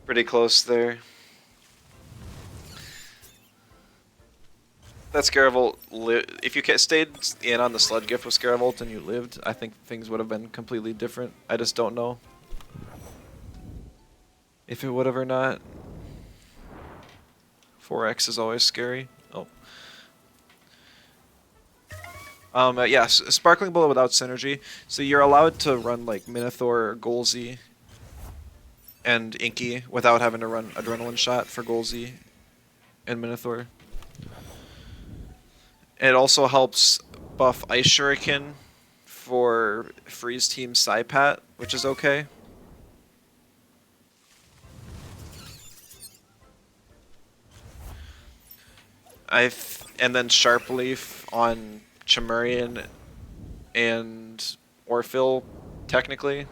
Pretty close there. That Scaravolt, if you stayed in on the Sludge Gift with Scaravolt and you lived, I think things would have been completely different. I just don't know if it would have or not. 4x is always scary. Oh. Yeah, Sparkling Bullet without synergy. So you're allowed to run like Minotaur, Golzy, and Inky without having to run Adrenaline Shot for Golzy and Minotaur. It also helps buff Ice Shuriken for Freeze Team Psypat, which is okay. And then Sharp Leaf on Chimerian and Orphil, technically.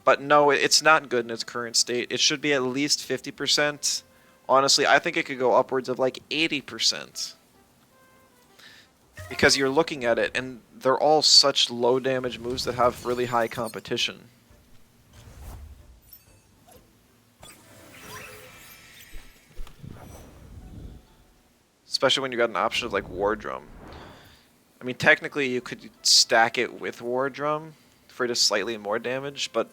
But no, it's not good in its current state. It should be at least 50%. Honestly, I think it could go upwards of like 80%. Because you're looking at it, and they're all such low damage moves that have really high competition. Especially when you got an option of like War Drum. I mean, technically you could stack it with War Drum for just slightly more damage, but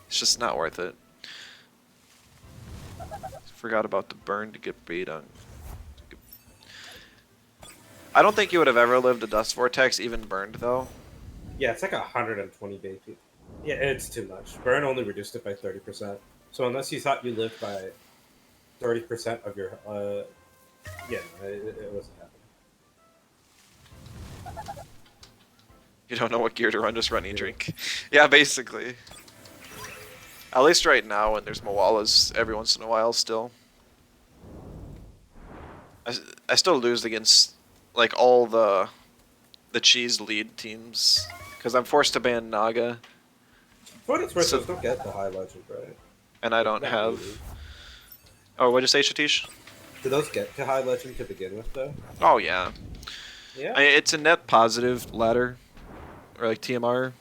it's just not worth it. Forgot about the burn to get bait on. I don't think you would have ever lived a Dust Vortex, even burned though. Yeah, it's like 120 bait. Yeah, it's too much. Burn only reduced it by 30%. So unless you thought you lived by 30% of your, yeah, it wasn't happening. You don't know what gear to run, just run E-Drink. Yeah, basically. At least right now, when there's Moalas every once in a while still. I still lose against like all the cheese lead teams because I'm forced to ban Naga. For what it's worth, So- those don't get the high legend, right? And I don't Not have. really. Oh, what'd you say, Shatish? Do those get to high legend to begin with, though? Oh yeah. Yeah. It's a net positive ladder, or like TMR.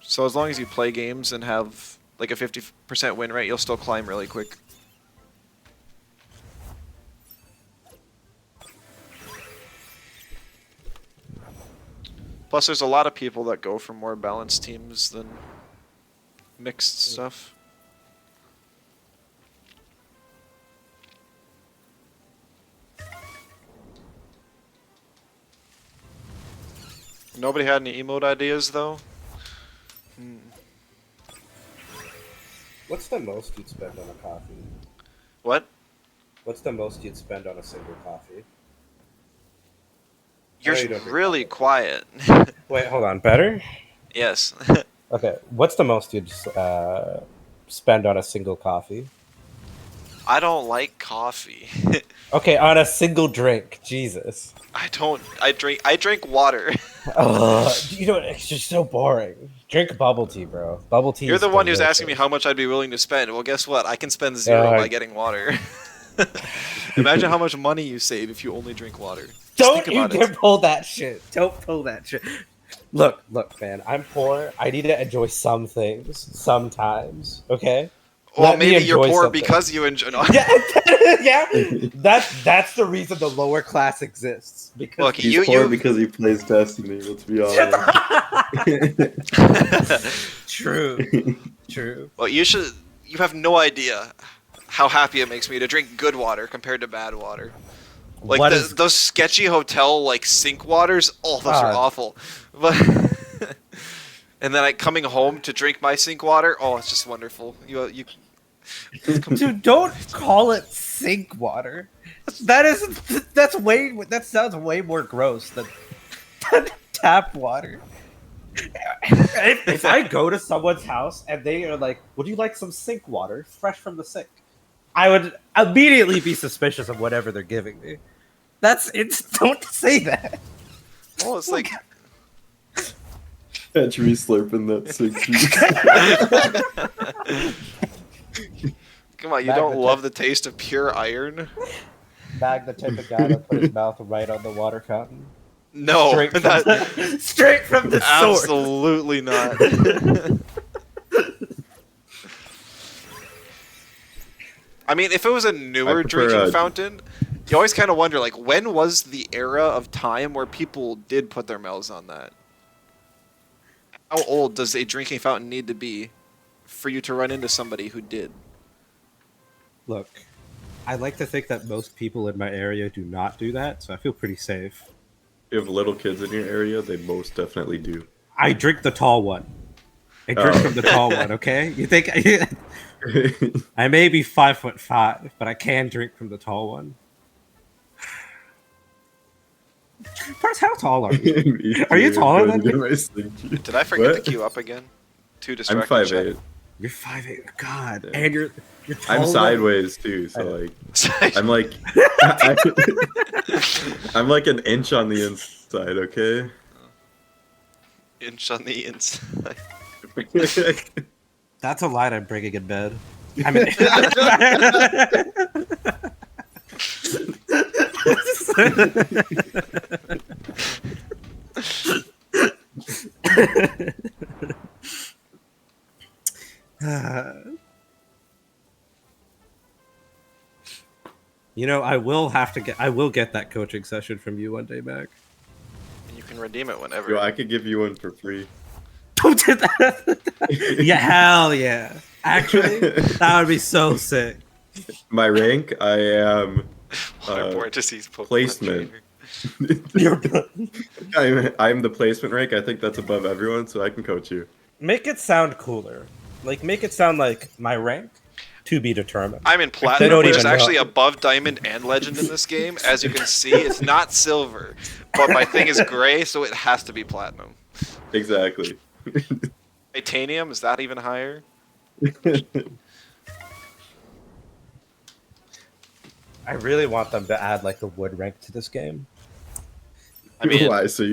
So as long as you play games and have like a 50% win rate, you'll still climb really quick. Plus, there's a lot of people that go for more balanced teams than mixed stuff. Nobody had any emote ideas though. What's the most you'd spend on a coffee? What? What's the most you'd spend on a single coffee? You're you don't drink really coffee. quiet. Wait, hold on. Better? Yes. Okay. What's the most you'd spend on a single coffee? I don't like coffee. Okay, on a single drink. Jesus. I don't. I drink water. You know, it's just so boring. Drink bubble tea, bro. Bubble tea. You're is the one who's asking me delicious. how much I'd be willing to spend. Well, guess what? I can spend zero Yeah. by getting water. Imagine how much money you save if you only drink water. Just Don't think you about dare it. pull that shit. Don't pull that shit. Look, man. I'm poor. I need to enjoy some things sometimes. Okay. Well, Let me maybe you're enjoy poor something. because you enjoy. No. Yeah, yeah. That's the reason the lower class exists. Because Look, He's you poor because he plays Destiny. Let's be honest. True. Well, you should. You have no idea how happy it makes me to drink good water compared to bad water. Like What is- those sketchy hotel like sink waters. Oh, those are awful. But and then coming home to drink my sink water. Oh, it's just wonderful. You. Dude, don't call it sink water. That sounds way more gross than tap water. If I go to someone's house and they are like, "Would you like some sink water, fresh from the sink?" I would immediately be suspicious of whatever they're giving me. Don't say that. Oh, it's like. Catch me slurping that 60. Come on, you Bag don't the love the taste of pure iron? Bag the type of guy that put his mouth right on the water fountain. No, Straight from not- straight from the source. absolutely not. I mean, if it was a newer prefer drinking a- fountain, you always kind of wonder, like, when was the era of time where people did put their mouths on that? How old does a drinking fountain need to be for you to run into somebody who did? Look, I like to think that most people in my area do not do that, so I feel pretty safe. You have little kids in your area, they most definitely do. I drink the tall one. I drink from the tall one, okay? You think I may be 5'5", but I can drink from the tall one. First, how tall are you? Are you taller than me? Did I forget to queue up again? Too I'm distracted. 5'8". You're 5'8". God, Yeah. and you're taller I'm sideways too, so like I'm like I'm like an inch on the inside, okay? Inch on the inside. That's a line I'm bringing in bed. I mean, you know, I will get that coaching session from you one day, Mac. You can redeem it whenever. Yo, I could give you one for free. Don't do that. Yeah, hell yeah. Actually, that would be so sick. My rank, I am Waterborne disease Pokemon placement. trainer. I'm the placement rank. I think that's above everyone, so I can coach you. Make it sound cooler. Like, make it sound like my rank to be determined. I'm in They platinum, don't which is even know. actually above diamond and legend in this game. As you can see, it's not silver, but my thing is gray, so it has to be platinum. Exactly. Titanium, is that even higher? I really want them to add like the wood rank to this game. I mean, Why? So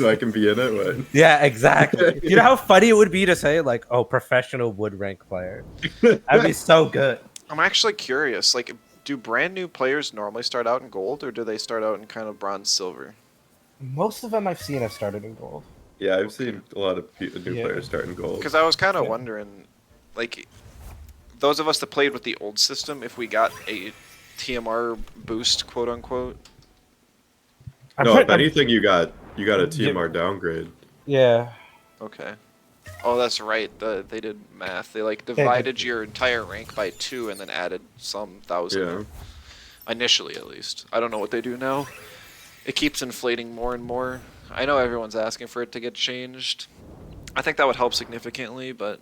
I can be in it? What? Yeah, exactly. You know how funny it would be to say like, "Oh, professional wood rank player." That'd be so good. I'm actually curious. Like, do brand new players normally start out in gold, or do they start out in kind of bronze, silver? Most of them I've seen have started in gold. Yeah, I've seen a lot of new Yeah. players starting gold. Because I was kind of Yeah. wondering, like, those of us that played with the old system, if we got a TMR boost, quote unquote. No, if anything, you got a TMR downgrade. Yeah. Okay. Oh, that's right. They did math. They like divided your entire rank by 2 and then added some thousand. Yeah. Initially, at least. I don't know what they do now. It keeps inflating more and more. I know everyone's asking for it to get changed. I think that would help significantly, but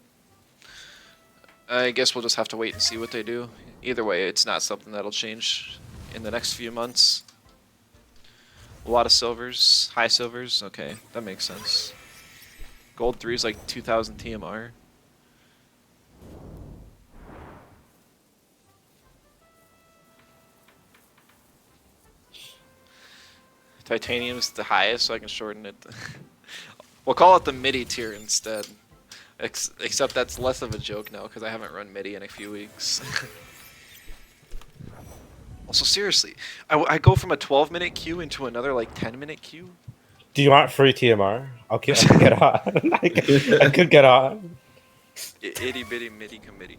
I guess we'll just have to wait and see what they do. Either way, it's not something that'll change in the next few months. A lot of silvers, high silvers. Okay, that makes sense. Gold 3 is like 2,000 TMR. Titanium's the highest, so I can shorten it. We'll call it the MIDI tier instead. Except that's less of a joke now because I haven't run MIDI in a few weeks. Also, seriously, I go from a 12-minute queue into another like 10-minute queue. Do you want free TMR? I can get on. I could get on. Itty bitty MIDI committee.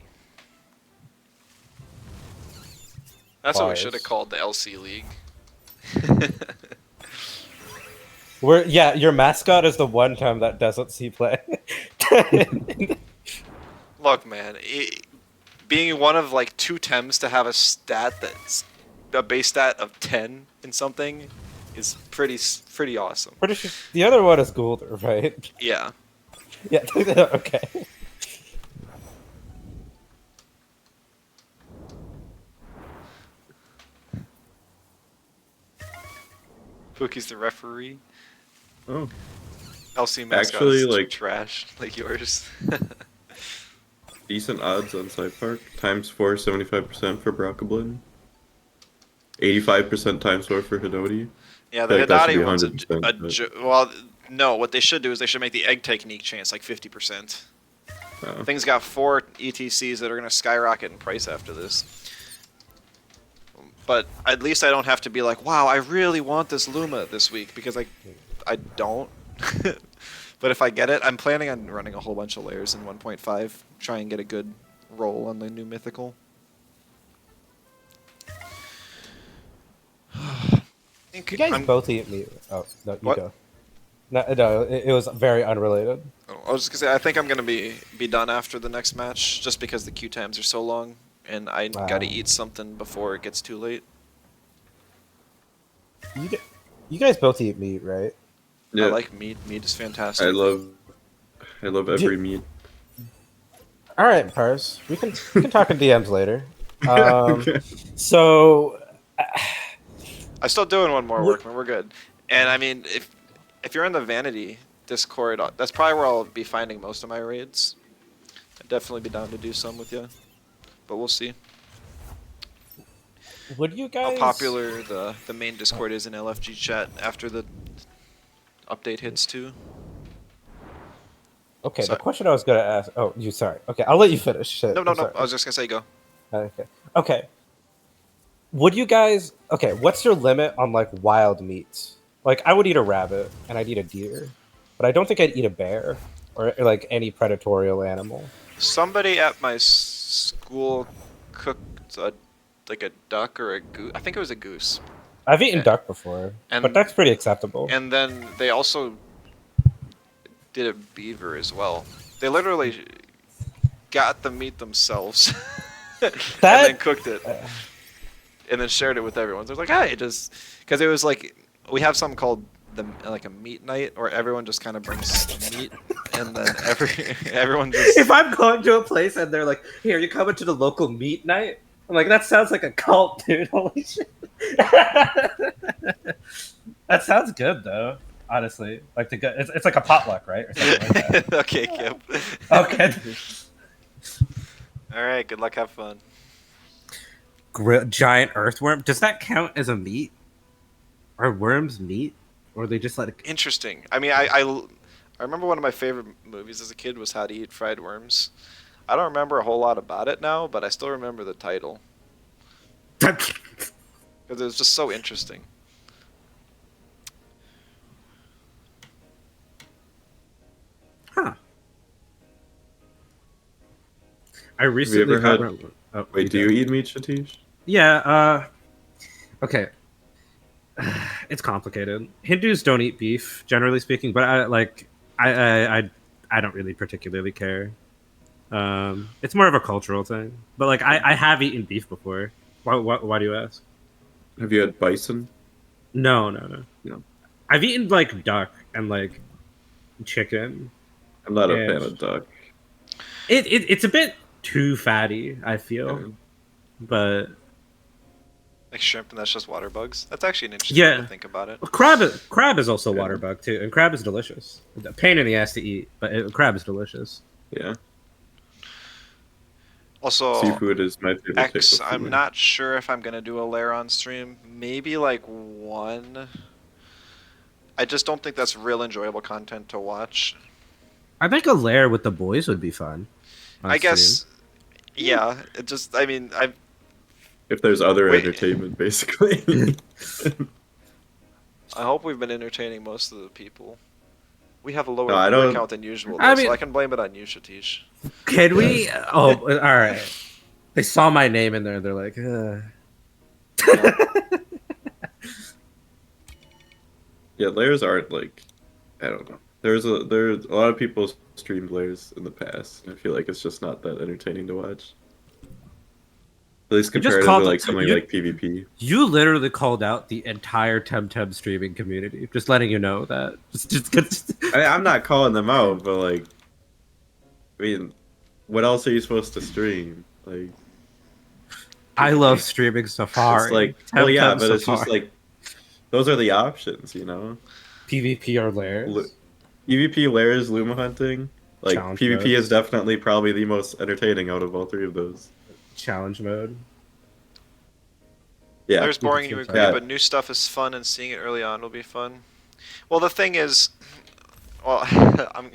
That's what we should have called the LC League. Yeah, your mascot is the one time that doesn't see play. Look, man, being one of like 2 Tems to have a stat that's a base stat of 10 in something is pretty awesome. Pretty sure the other one is Goulder, right? Yeah. Yeah. Okay. Pookie's the referee. Oh, LC mascot actually, is like trash, like yours. decent odds on Side Park. Times 4, 75% for Brockablin. 85% times 4 for Hidoti. Yeah, the Like, that should Hidati be one's 100%, well, no, what they should do is they should make the egg technique chance like 50%. Oh. Thing's got 4 ETCs that are going to skyrocket in price after this. But at least I don't have to be like, wow, I really want this Luma this week, because I don't. But if I get it, I'm planning on running a whole bunch of layers in 1.5, try and get a good roll on the new mythical. You guys both eat meat. Oh, no, you What? go. No, it was very unrelated. I was just gonna say, I think I'm gonna be done after the next match, just because the queue times are so long, and I gotta eat something before it gets too late. You guys both eat meat, right? Yeah, I like meat. Meat is fantastic. I love every meat. All right, Pars. We can talk in DMs later. Okay. So, I'm still doing one more workman. We're good. And I mean, if you're in the Vanity Discord, that's probably where I'll be finding most of my raids. I'd definitely be down to do some with you, but we'll see would you guys? how popular the main Discord is in LFG chat after the update hits too. Okay, Sorry. the question I was gonna ask. Oh, you sorry. Okay, I'll let you finish. Shit, No. I'm sorry. I was just gonna say go. Okay. Would you guys? Okay, what's your limit on like wild meats? Like, I would eat a rabbit and I'd eat a deer, but I don't think I'd eat a bear or like any predatorial animal. Somebody at my school cooked like a duck or a goose. I think it was a goose. I've eaten duck before, and- but that's pretty acceptable. And then they also did a beaver as well. They literally got the meat themselves and then cooked it. And then shared it with everyone. They're like, hey, just because it was like we have something called like a meat night, where everyone just kind of brings meat, and then everyone just. If I'm going to a place and they're like, "Here, you coming to the local meat night?" I'm like, "That sounds like a cult, dude. Holy shit!" That sounds good, though. Honestly, like it's like a potluck, right? Or something like that. Okay, Kip. Okay. All right. Good luck. Have fun. Giant earthworm. Does that count as a meat? Are worms meat, or are they just like? Interesting. I mean, I remember one of my favorite movies as a kid was How to Eat Fried Worms. I don't remember a whole lot about it now, but I still remember the title because it was just so interesting. Huh. I Have you recently ever got. had? Oh, Wait, do you eat meat, Satish? Yeah. Okay. It's complicated. Hindus don't eat beef, generally speaking, but I don't really particularly care. It's more of a cultural thing. But like, I have eaten beef before. Why do you ask? Have you had bison? No. I've eaten like duck and like chicken. I'm not a And fan of duck. it's a bit too fatty, I feel. Yeah. But Like shrimp, and that's just water bugs. That's actually an interesting way yeah, to think about it. crab is also Yeah. water bug too, and crab is delicious. A pain in the ass to eat, but crab is delicious. Yeah. Also, Seafood is my favorite type X, of I'm food. not sure if I'm gonna do a lair on stream. Maybe like one. I just don't think that's real enjoyable content to watch. I think a lair with the boys would be fun. on I stream. guess, yeah. It just, I mean, I If there's other Wait. entertainment, basically. hope we've been entertaining most of the people. We have a lower No, I viewer don't- count than usual, I though, mean- so I can blame it on you, Shatish. Can we? Oh, all right. They saw my name in there. They're like, Yeah, layers aren't like, I don't know. There's a lot of people streamed layers in the past, and I feel like it's just not that entertaining to watch. At least You just compared to called- like something you- like PvP. You literally called out the entire Temtem streaming community. Just letting you know that. I'm not calling them out, but like, I mean, what else are you supposed to stream? Like, I love streaming Safari. it's like, well, yeah, Temtem but it's just Safari. like, those are the options, you know. PvP or layers. PvP, layers, Luma hunting. Like Challenge PvP modes. is definitely probably the most entertaining out of all three of those. Challenge mode. Yeah, There's boring, you agree, Yeah. but new stuff is fun, and seeing it early on will be fun. Well, the thing is, well, I'm.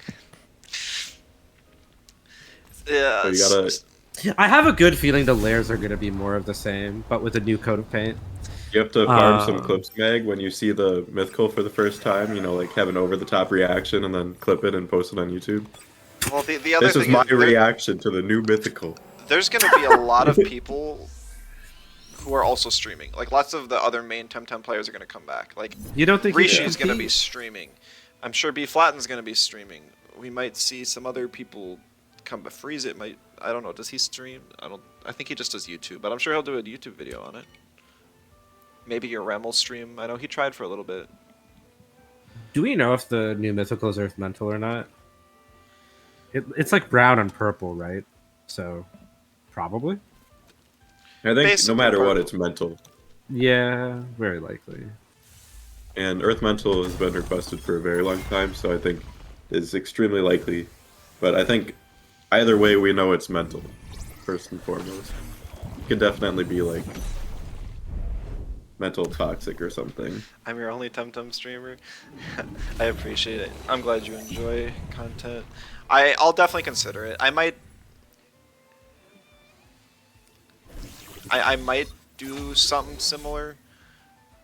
Yeah, So you gotta- I have a good feeling the layers are going to be more of the same, but with a new coat of paint. you have to farm some Uh, clips, Mag, when you see the mythical for the first time. You know, like have an over-the-top reaction and then clip it and post it on YouTube. Well, the other This is thing my is, reaction to the new mythical. there's going to be a lot of people who are also streaming. Like, lots of the other main Temtem players are going to come back. Like, You don't think Rishi is going to be streaming. I'm sure B Flatten's going to be streaming. We might see some other people come, but Freeze it might. I don't know. Does he stream? I think he just does YouTube, but I'm sure he'll do a YouTube video on it. Maybe your Rem will stream. I know he tried for a little bit. Do we know if the new mythical is Earth Mental or not? It's like brown and purple, right? So, probably. I think Basically no matter what, purple. it's mental. Yeah, very likely. And Earth Mental has been requested for a very long time, so I think it's extremely likely. But I think either way, we know it's mental, first and foremost. It could definitely be like mental toxic or something. I'm your only Temtem streamer. I appreciate it. I'm glad you enjoy content. I'll definitely consider it. I might do something similar.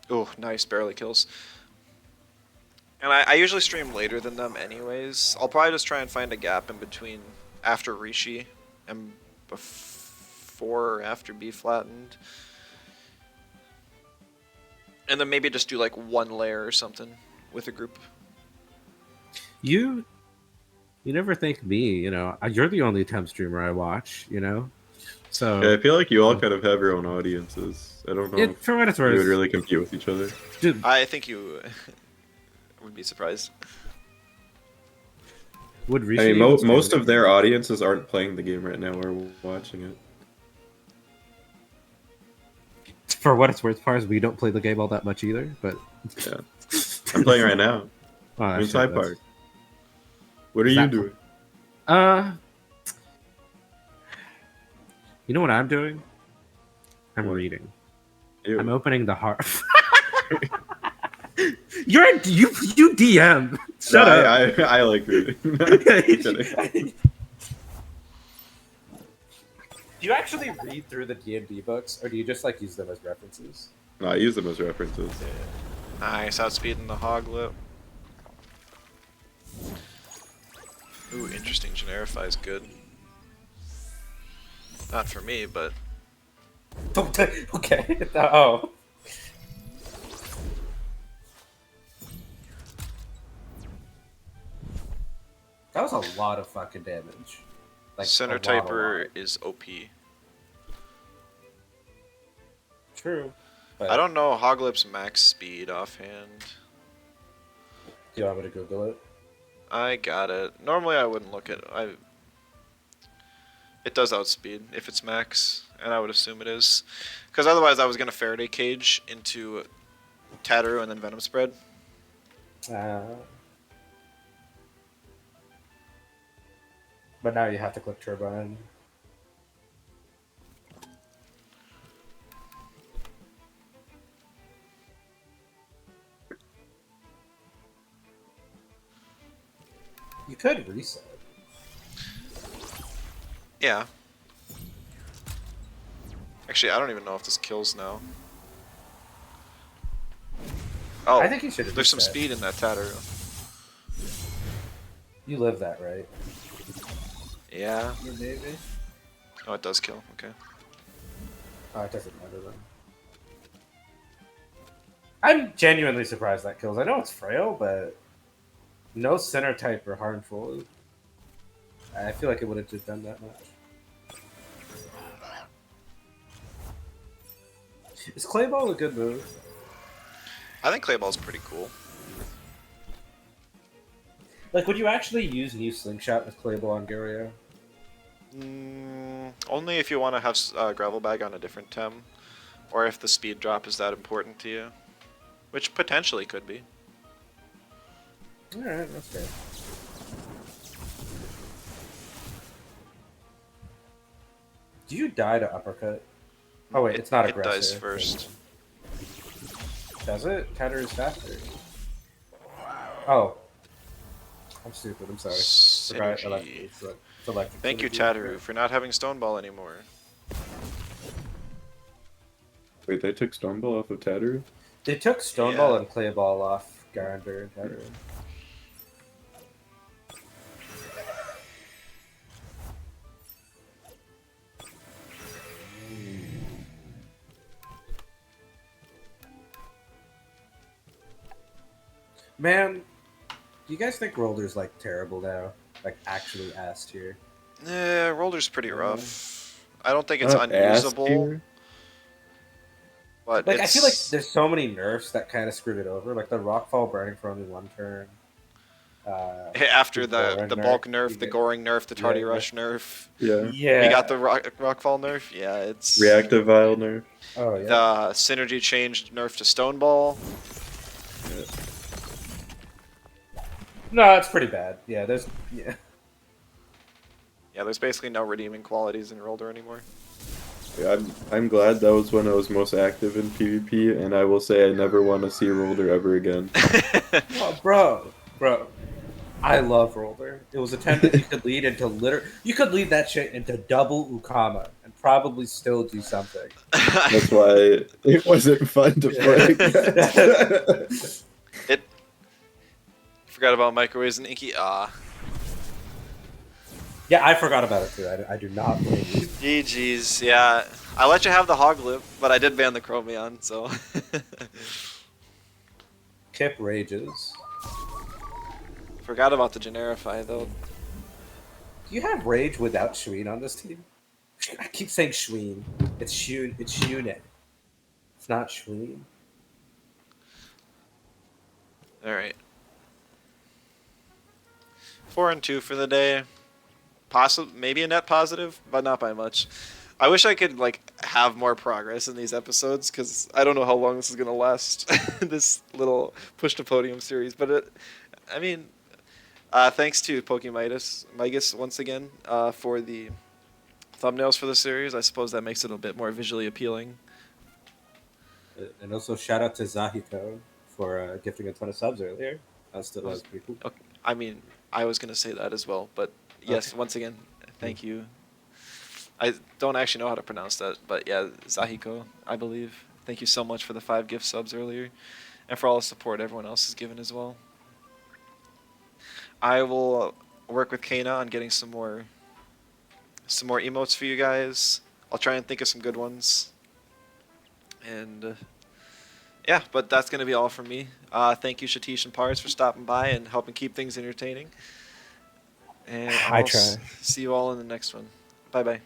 Oh, nice, barely kills. And I usually stream later than them anyways. I'll probably just try and find a gap in between after Rishi and before or after B Flattened. And then maybe just do like one layer or something with a group. You never thank me, you know. You're the only temp streamer I watch, you know. So Yeah, I feel like you all kind of have your own audiences. I don't know if for what it's you would worth, really compete with each other. dude, I think you would be surprised. would I Rishi mean, even most stream of their audiences aren't playing the game right now or watching it. it? For what it's worth, Pars, we don't play the game all that much either. But Yeah, I'm playing right now. Oh, I'm in shit, Side that's- Park. What are Is you that- doing? You know what I'm doing? I'm What? reading. Ew. I'm opening the heart. you DM. Shut No, up. I like reading. Kidding. Do you actually read through the D&D books, or do you just like use them as references? No, I use them as references. Nice, outspeeding the Hoglip. Ooh, interesting. Generify is good. Not for me, but Okay. Oh. That was a lot of fucking damage. Like, Center a lot. Typer is OP. True. But I don't know Hoglip's max speed offhand. Do you want me to Google it? I got it. Normally I wouldn't look at it does outspeed if it's max, and I would assume it is. Because otherwise I was going to Faraday Cage into Tatteru and then Venom Spread. But now you have to click Turbine. You could reset. Yeah. Actually, I don't even know if this kills now. Oh, I think you should there's some reset. speed in that Tatteru. You live that, right? Yeah. Maybe. Oh, it does kill. Okay. Oh, it doesn't matter then. I'm genuinely surprised that kills. I know it's frail, but no center type are harmful. I feel like it would have just done that much. Is Clay Ball a good move? I think Clay Ball's pretty cool. Like, would you actually use new Slingshot with Clay Ball on Gario? Only if you want to have Gravel Bag on a different Tem, or if the speed drop is that important to you, which potentially could be. Alright, that's fair. Do you die to uppercut? Oh wait, it's not It aggressive. dies first. Does it? Tatter is faster. Oh. I'm stupid, I'm sorry. Forgot Synergy. electric Thank you, synergy. Tatteru, for not having Stone Ball anymore. Wait, they took Stone Ball off of Tatteru? They took Stone Yeah. Ball and Clay Ball off Garander and Tatter. Man, do you guys think Rolder's like terrible now? Like actually ass tier? Roller's pretty rough. I don't think it's Not ass unusable, tier. but Like I feel like it's... there's so many nerfs that kind of screwed it over. Like the Rockfall burning for only one turn. After the Goring bulk nerf, nerf, you the get- Goring nerf, the Tardy Yeah. Rush nerf, Yeah. Yeah. we got the Rockfall nerf. Yeah, it's Reactive Vial nerf. Oh yeah. the Synergy changed nerf to Stone Ball. No, it's pretty bad. Yeah, there's yeah. Yeah, there's basically no redeeming qualities in Roller anymore. Yeah, I'm glad that was when I was most active in PvP, and I will say I never want to see Rolder ever again. Oh, bro. I love Roller. It was a temp that you could lead into you could lead that shit into double Ukama and probably still do something. That's why it wasn't fun to play against. It forgot about microwaves and Inky. Yeah, I forgot about it too. I do not blame you. GG's. Yeah, I let you have the hog lip, but I did ban the Chromion, so. Kip rages. Forgot about the Generify though. Do you have rage without Shween on this team? I keep saying Shween. It's Shun. It's Shunet. It's not Shween. All right. 4-2 for the day. Maybe a net positive, but not by much. I wish I could like have more progress in these episodes because I don't know how long this is gonna last. This little push to podium series, but I mean, thanks to PokeMigas once again for the thumbnails for the series. I suppose that makes it a bit more visually appealing. And also shout out to Zahiko for gifting a ton of subs earlier. That was pretty cool. Okay. I mean, I was gonna say that as well, but yes, Okay. once again, thank you. I don't actually know how to pronounce that, but yeah, Zahiko, I believe. Thank you so much for the 5 gift subs earlier, and for all the support everyone else has given as well. I will work with Kana on getting some more emotes for you guys. I'll try and think of some good ones. And yeah, but that's gonna be all from me. Thank you, Shatish and Pars, for stopping by and helping keep things entertaining. And I I'll try. see you all in the next one. Bye bye.